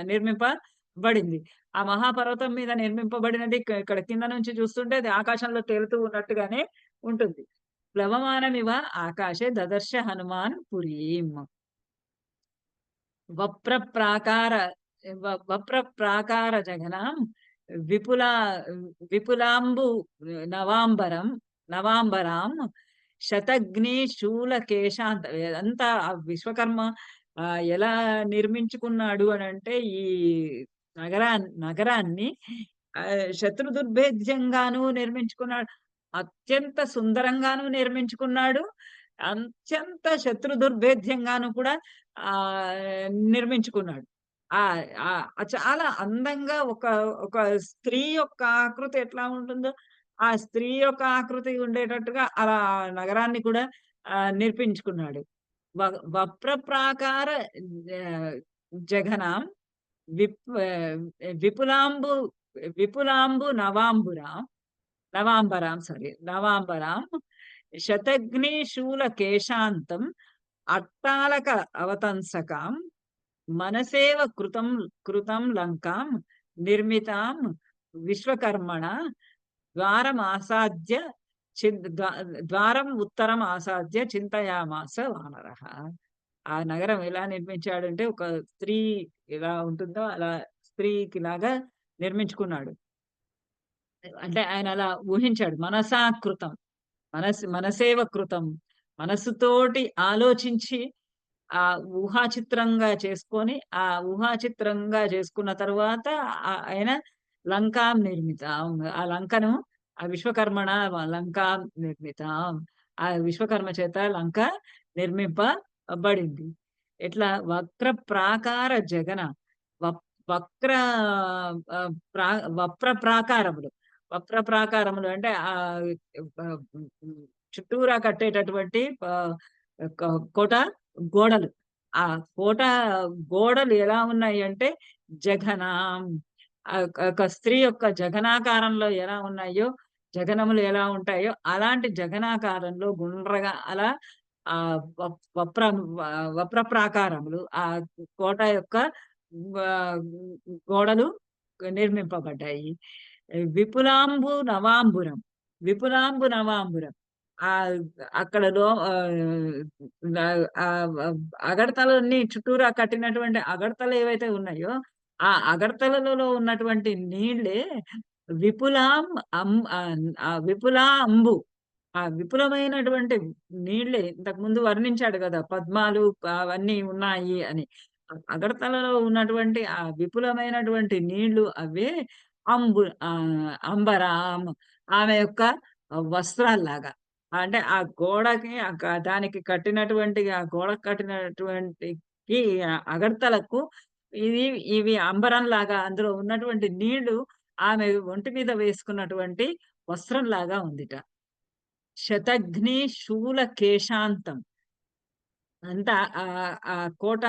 నిర్మింపబడింది. ఆ మహాపర్వతం మీద నిర్మింపబడినది ఇక్కడ కింద నుంచి చూస్తుంటే అది ఆకాశంలో తేలుతూ ఉన్నట్టుగానే ఉంటుంది. ప్లవమానమివ ఆకాశే దదర్శ హనుమాన్ పురీం. వప్రప్రాకార వప్రప్రాకార జగనాం విపులా విపులాంబు నవాంబరం నవాంబరాం శతగ్ని శూల కేశాంత. అంతా ఆ విశ్వకర్మ ఎలా నిర్మించుకున్నాడు అని అంటే ఈ నగరాన్ని శత్రు దుర్భేద్యంగాను నిర్మించుకున్నాడు, అత్యంత సుందరంగాను నిర్మించుకున్నాడు, అత్యంత శత్రు దుర్భేద్యంగాను కూడా ఆ నిర్మించుకున్నాడు. ఆ చాలా అందంగా ఒక ఒక స్త్రీ యొక్క ఆకృతి ఎట్లా ఉంటుందో ఆ స్త్రీ యొక్క ఆకృతి ఉండేటట్టుగా అలా నగరాన్ని కూడా నిర్మించుకున్నాడు. వప్రప్రాకార జగనాం విపులాంబు విపులాంబు నవాంబరాం నవాంబరాం శతగ్ని శూల కేశాంతం అట్టాలక అవతంసకాం మనసేవ కృతం లంకాం నిర్మితాం విశ్వకర్మణ ద్వారం ఆసాద్య ద్వారం ఉత్తరం ఆసాద్య చింతయామాస వానరః. ఆ నగరం ఎలా నిర్మించాడంటే ఒక స్త్రీ ఎలా ఉంటుందో అలా స్త్రీకి లాగా నిర్మించుకున్నాడు. అంటే ఆయన అలా ఊహించాడు. మనసాకృతం, మనసేవ కృతం, మనస్సుతోటి ఆలోచించి ఆ ఊహాచిత్రంగా చేసుకొని, ఆ ఊహాచిత్రంగా చేసుకున్న తర్వాత ఆయన లంకాం నిర్మితాం, ఆ లంకను ఆ విశ్వకర్మణ లంకాం నిర్మితాం, ఆ విశ్వకర్మ చేత లంక నిర్మింపబడింది. ఎట్లా వక్ర ప్రాకార జగన వక్ర వప్ర ప్రాకారములు, వప్ర ప్రాకారములు అంటే ఆ చుట్టూరా కట్టేటటువంటి కోట గోడలు. ఆ కోట గోడలు ఎలా ఉన్నాయి అంటే జఘనాం, ఒక స్త్రీ యొక్క జఘనాకారంలో ఎలా ఉన్నాయో, జఘనములు ఎలా ఉంటాయో అలాంటి జఘనాకారంలో గుండ్రగా అలా ఆ వప్ర వప్ర ప్రాకారములు ఆ కోట యొక్క గోడలు నిర్మింపబడ్డాయి. విపులాంబు నవాంబురం, విపులాంబు నవాంబురం. ఆ అక్కడలో అగడతలన్నీ చుట్టూరా కట్టినటువంటి అగడతలు ఏవైతే ఉన్నాయో ఆ అగడతలలో ఉన్నటువంటి నీళ్లే విపులాం విపులా అంబు, ఆ విపులమైనటువంటి నీళ్లే ఇంతకు ముందు వర్ణించాడు కదా పద్మాలు అవన్నీ ఉన్నాయి అని. అగడతలలో ఉన్నటువంటి ఆ విపులమైనటువంటి నీళ్లు అవే అంబరాం, ఆమె యొక్క వస్త్రాల్లాగా. అంటే ఆ గోడకి దానికి కట్టినటువంటి ఆ గోడకు కట్టినటువంటి అగడతలకు ఇవి అంబరం లాగా అందులో ఉన్నటువంటి నీళ్లు ఆమె ఒంటి మీద వేసుకున్నటువంటి వస్త్రం లాగా ఉందిట. శతఘ్ని శూల కేశాంతం అంతా ఆ కోట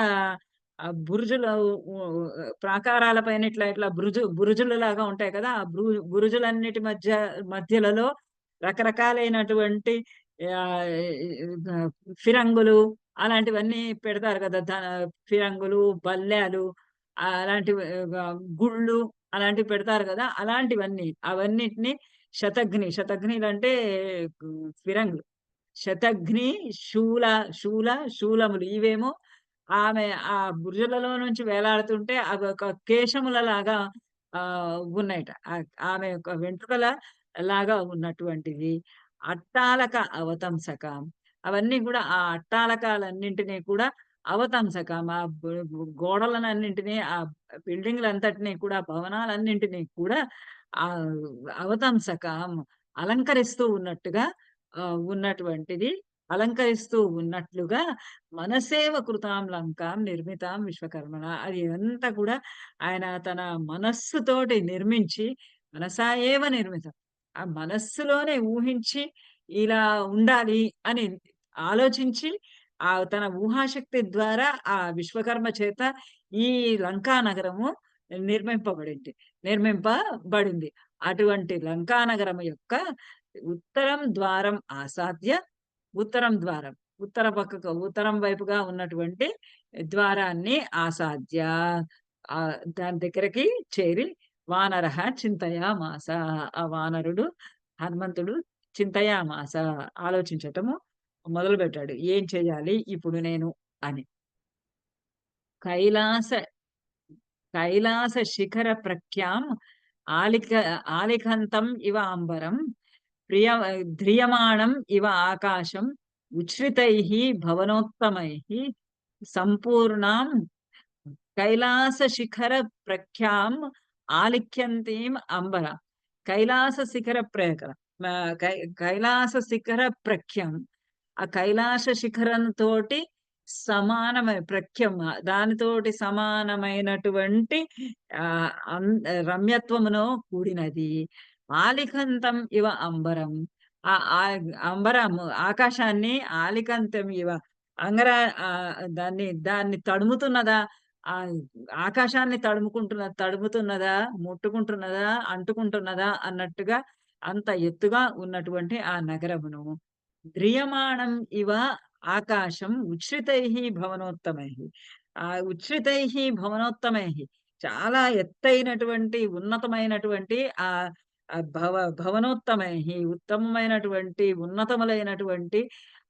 బురుజుల ప్రాకారాల పైన ఇట్లా ఇట్లా బురుజుల లాగా ఉంటాయి కదా, ఆ బురుజులన్నిటి మధ్యలలో రకరకాలైనటువంటి ఫిరంగులు అలాంటివన్నీ పెడతారు కదా, ఫిరంగులు, బల్లాలు, అలాంటివి గుళ్ళు అలాంటివి పెడతారు కదా, అలాంటివన్నీ అవన్నిటిని శతఘ్నిలు అంటే ఫిరంగులు, శతఘ్ని శూలములు ఇవేమో ఆమె ఆ బుర్జులలో నుంచి వేలాడుతుంటే అవి ఒక కేశముల లాగా ఉన్నాయట. ఆమె యొక్క వెంట్రుకల లాగా ఉన్నటువంటివి. అట్టాలక అవతంసక, అవన్నీ కూడా ఆ అట్టాలకాలన్నింటినీ కూడా అవతంసకం ఆ గోడలనన్నింటినీ, ఆ బిల్డింగ్లంతటినీ కూడా, భవనాలన్నింటినీ కూడా ఆ అవతంసకం అలంకరిస్తూ ఉన్నట్టుగా ఉన్నటువంటిది, అలంకరిస్తూ ఉన్నట్లుగా మనసేవ కృతాం లంకాం నిర్మితాం విశ్వకర్మణ. అది అంతా కూడా ఆయన తన మనస్సుతోటి నిర్మించి, మనసా ఏవ నిర్మితం. ఆ మనస్సులోనే ఊహించి ఇలా ఉండాలి అని ఆలోచించి, తన ఊహాశక్తి ద్వారా ఆ విశ్వకర్మ చేత ఈ లంకా నగరము నిర్మింపబడింది. అటువంటి లంకా నగరం యొక్క ఉత్తరం ద్వారం ఆసాద్య, ఉత్తరం ద్వారం, ఉత్తరం వైపుగా ఉన్నటువంటి ద్వారాన్ని ఆసాద్య, దాని దగ్గరికి చేరి వానరః చింతయామాస, ఆ వానరుడు హనుమంతుడు చింతయామాస ఆలోచించటము మొదలుపెట్టాడు. ఏం చేయాలి ఇప్పుడు నేను అని. కైలాస కైలాస శిఖర ప్రఖ్యాం ఆలిక ఆలిఖంతం ఇవ అంబరం ప్రియ ధ్రియమాణం ఇవ ఆకాశం ఉచ్ఛ్రితైః భవనోత్తమైః సంపూర్ణాం కైలాస శిఖర ప్రఖ్యాం ఆలిఖ్యంతీం అంబర. కైలాస శిఖర కైలాస శిఖర ప్రఖ్యం, ఆ కైలాస శిఖరంతోటి ప్రఖ్యం, దానితోటి సమానమైనటువంటి రమ్యత్వమును కూడినది. ఆలికంతం ఇవ అంబరం, ఆ అంబరము ఆకాశాన్ని ఆలికంతం ఇవ అంగర దాన్ని తడుముతున్నదా, ఆ ఆకాశాన్ని తడుముతున్నదా, ముట్టుకుంటున్నదా, అంటుకుంటున్నదా అన్నట్టుగా అంత ఎత్తుగా ఉన్నటువంటి ఆ నగరమును ధ్రియమాణం ఇవ ఆకాశం ఉచ్ఛ్రితైః భవనోత్తమైః, ఆ ఉచ్ఛ్రితైః భవనోత్తమైః చాలా ఎత్తైనటువంటి ఉన్నతమైనటువంటి ఆ భవనోత్తమైః ఉత్తమమైనటువంటి ఉన్నతములైనటువంటి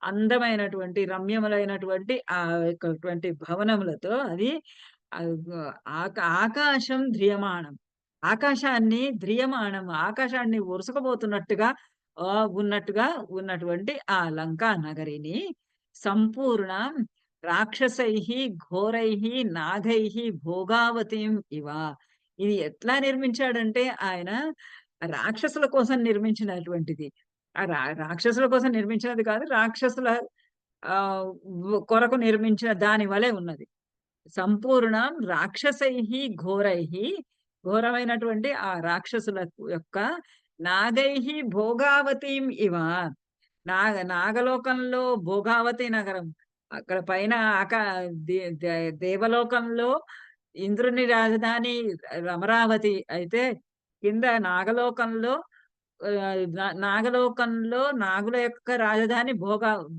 అందమైనటువంటి రమ్యములైనటువంటి ఆ యొక్కటువంటి భవనములతో అది ఆకాశం ధ్రియమాణం, ఆకాశాన్ని ఉరుసుకుపోతున్నట్టుగా ఉన్నటువంటి ఆ లంకా నగరిని సంపూర్ణ రాక్షసైః ఘోరైః నాగైః భోగావతిం ఇవ. ఇది ఎట్లా నిర్మించాడంటే ఆయన రాక్షసుల కోసం నిర్మించినటువంటిది. ఆ రాక్షసుల కోసం నిర్మించినది కాదు, రాక్షసుల కొరకు నిర్మించిన దాని వలె ఉన్నది. సంపూర్ణం రాక్షసైః ఘోరైః, ఘోరమైనటువంటి ఆ రాక్షసుల యొక్క నాగైః భోగావతిం ఇవ. నాగలోకంలో భోగావతి నగరం, అక్కడ పైన దేవలోకంలో ఇంద్రుని రాజధాని అమరావతి అయితే, కింద నాగలోకంలో నాగుల యొక్క రాజధాని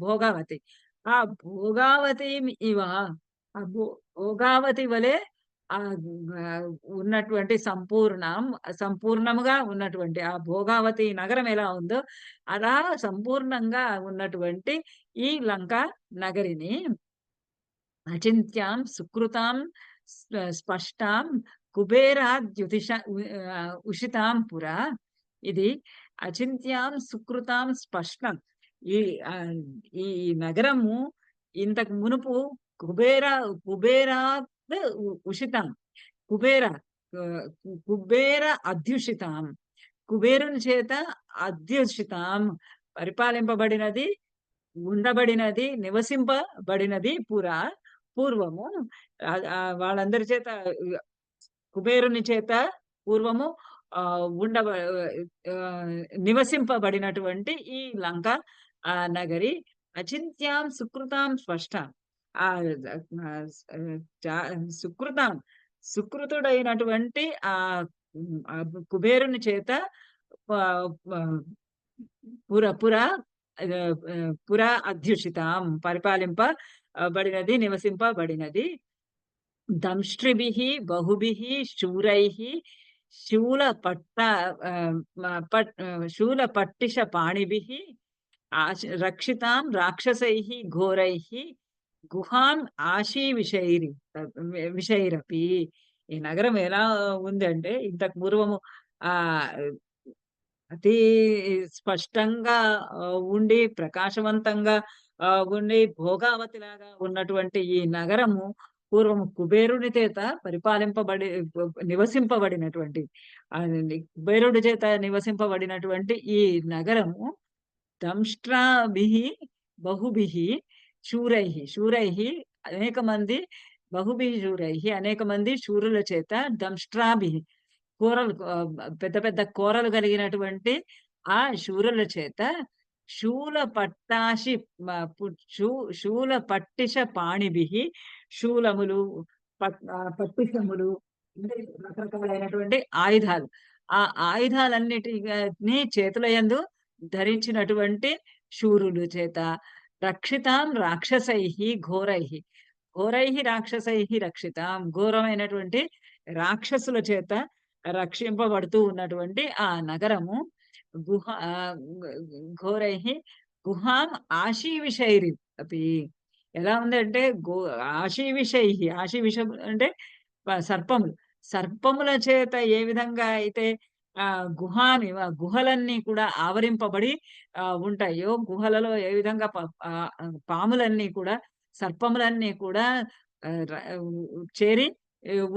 భోగావతి. ఆ భోగావతి ఇవ, ఆ భోగావతి వలె ఉన్నటువంటి సంపూర్ణముగా ఉన్నటువంటి ఆ భోగావతి నగరం ఎలా ఉందో అలా సంపూర్ణంగా ఉన్నటువంటి ఈ లంకా నగరిని అచింత్యాం సుకృతాం స్పష్టాం ఉషితాం పురా. ఇది అచింత్యాం సుకృతాం స్పష్టం. ఈ నగరము ఇంతకు మునుపు కుబేరాత్ ఉషితాం, కుబేర అధ్యుషితాం, కుబేరుని చేత అధ్యుషితాం పరిపాలింపబడినది, ఉండబడినది, నివసింపబడినది పూర్వము వాళ్ళందరి చేత కుబేరుని చేత పూర్వము నివసింపబడినటువంటి ఈ లంకా నగరి అచింత్యాం సుకృతాం స్పష్ట. సుకృతుడైనటువంటి ఆ కుబేరుని చేత పుర అధ్యుషితాం పరిపాలింపబడినది, నివసింపబడినది. దంష్ట్రిభిః బహుభిః శూరైః శూలపట్టిష పాణిభిః రక్షితాం రాక్షసైః ఘోరైః గుహాం విషైరపి. ఈ నగరం ఎలా ఉంది అంటే, ఇంతకు పూర్వము అతి స్పష్టంగా ఉండి ప్రకాశవంతంగా ఉండి భోగావతి లాగా ఉన్నటువంటి ఈ నగరము పూర్వము కుబేరుని చేత నివసింపబడినటువంటి కుబేరుడి చేత నివసింపబడినటువంటి ఈ నగరము దంష్ట్రాభిః బహుభిః శూరైః శూరైః అనేక మంది బహుభిః శూరైః అనేక మంది శూరుల చేత దంష్ట్రాభిః పెద్ద పెద్ద కోరలు కలిగినటువంటి ఆ శూరుల చేత శూల పట్టాశి శూల పట్టిష పాణిభిః శూలములు పట్టిషములు రకరకాలైనటువంటి ఆయుధాలు ఆ ఆయుధాలన్నిటిని చేతుల యందు ధరించినటువంటి శూరులు చేత రక్షితాం రాక్షసైః ఘోరైః ఘోరైః రాక్షసైః రక్షితాం ఘోరమైనటువంటి రాక్షసుల చేత రక్షింపబడుతూ ఉన్నటువంటి ఆ నగరము ఘోరైః గుహాం ఆశీవిషైరి అపి ఎలా ఉందంటే ఆశీవిషైః ఆశీవిషం అంటే సర్పములు సర్పముల చేత ఏ విధంగా అయితే గుహలన్నీ కూడా ఆవరింపబడి ఉంటాయో గుహలలో ఏ విధంగా పాములన్నీ కూడా సర్పములన్నీ కూడా చేరి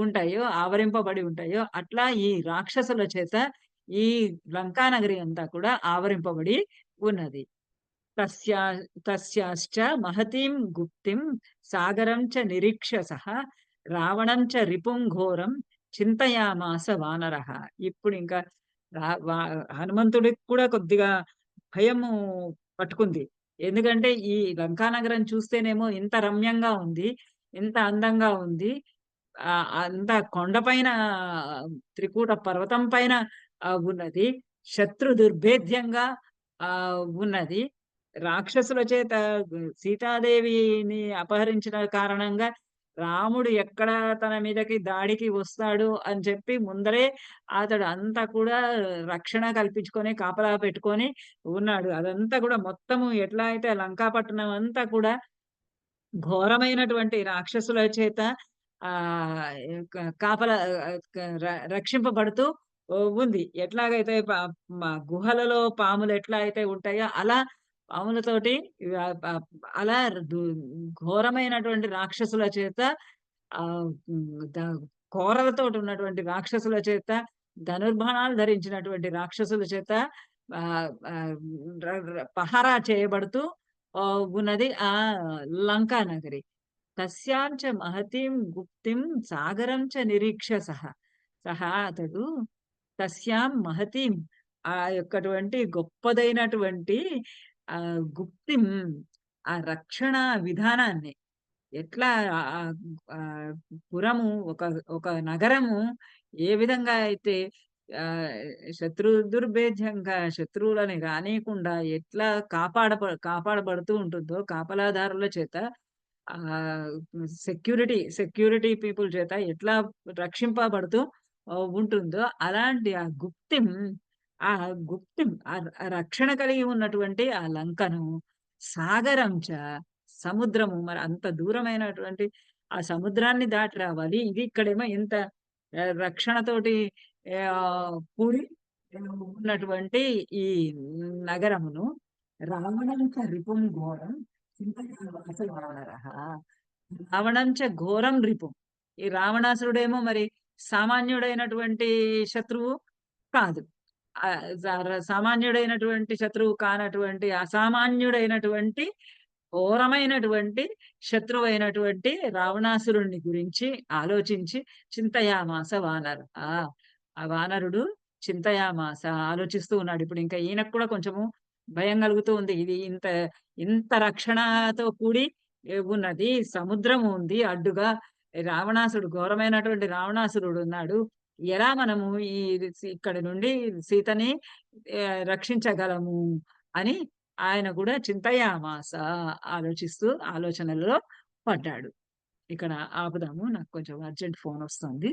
ఉంటాయో ఆవరింపబడి ఉంటాయో అట్లా ఈ రాక్షసుల చేత ఈ లంకానగరి అంతా కూడా ఆవరింపబడి ఉన్నది. తస్యాశ్చ మహతీం గుప్తిం సాగరం చ నిరీక్షసః రావణం చ రిపుం ఘోరం చింతయామాస వానరః. ఇప్పుడు ఇంకా హనుమంతుడికి కూడా కొద్దిగా భయము పట్టుకుంది. ఎందుకంటే ఈ లంకానగరం చూస్తేనేమో ఇంత రమ్యంగా ఉంది, ఇంత అందంగా ఉంది, అంత కొండపైన త్రికూట పర్వతం పైన ఉన్నది, శత్రు దుర్భేద్యంగా ఉన్నది. రాక్షసుల చేత సీతాదేవిని అపహరించిన కారణంగా రాముడు ఎక్కడ తన మీదకి దాడికి వస్తాడు అని చెప్పి ముందరే అతడు అంతా కూడా రక్షణ కల్పించుకొని కాపలా పెట్టుకొని ఉన్నాడు. అదంతా కూడా మొత్తము ఎట్లా అయితే లంకాపట్టణం అంతా కూడా ఘోరమైనటువంటి రాక్షసుల చేత కాపలా రక్షింపబడుతూ ఉంది. ఎట్లాగైతే గుహలలో పాములు ఎట్లా అయితే ఉంటాయో అలా పాములతోటి అలా ఘోరమైనటువంటి రాక్షసుల చేత కోరలతోటి ఉన్నటువంటి రాక్షసుల చేత ధనుర్బాణాలు ధరించినటువంటి రాక్షసుల చేత పహరా చేయబడుతూ ఉన్నది ఆ లంకా నగరి. తస్యాంచ మహతీం గుప్తిం సాగరం చ నిరీక్షసః అతడు తస్యాం మహతీం ఆ యొక్కటువంటి గొప్పదైనటువంటి గుప్తిం ఆ రక్షణ విధానాన్ని ఎట్లా పురము ఒక నగరము ఏ విధంగా అయితే శత్రు దుర్భేద్యంగా శత్రువులని రానియకుండా ఎట్లా కాపాడబడుతూ ఉంటుందో కాపలాదారుల చేత సెక్యూరిటీ పీపుల్ చేత ఎట్లా రక్షింపబడుతూ ఉంటుందో అలాంటి ఆ గుప్తిం ఆ రక్షణ కలిగి ఉన్నటువంటి ఆ లంకను సాగరంచ సముద్రము మరి అంత దూరమైనటువంటి ఆ సముద్రాన్ని దాటి రావాలి. ఇది ఇక్కడేమో ఇంత రక్షణతోటి కూడి ఉన్నటువంటి ఈ నగరమును రావణంచ రిపుం ఘోరం రావణంచ ఘోరం రిపుం. ఈ రావణాసురుడేమో మరి సామాన్యుడైనటువంటి శత్రువు కాదు. సామాన్యుడైనటువంటి శత్రువు కానటువంటి అసామాన్యుడైనటువంటి ఘోరమైనటువంటి శత్రువు అయినటువంటి రావణాసురుణ్ణి గురించి ఆలోచించి చింతయామాస వానరు ఆ వానరుడు చింతయామాస ఆలోచిస్తూ ఉన్నాడు. ఇప్పుడు ఇంకా ఈయనకు కూడా కొంచెము భయం కలుగుతూ ఉంది. ఇది ఇంత రక్షణతో కూడి ఉన్నది, సముద్రము ఉంది అడ్డుగా, ఘోరమైనటువంటి రావణాసురుడు ఉన్నాడు. ఎలా మనము ఇక్కడి నుండి సీతని రక్షించగలము అని ఆయన కూడా చింతయామాస ఆలోచిస్తూ ఆలోచనలో పడ్డాడు. ఇక్కడ ఆపుదాము, నాకు కొంచెం అర్జెంట్ ఫోన్ వస్తుంది.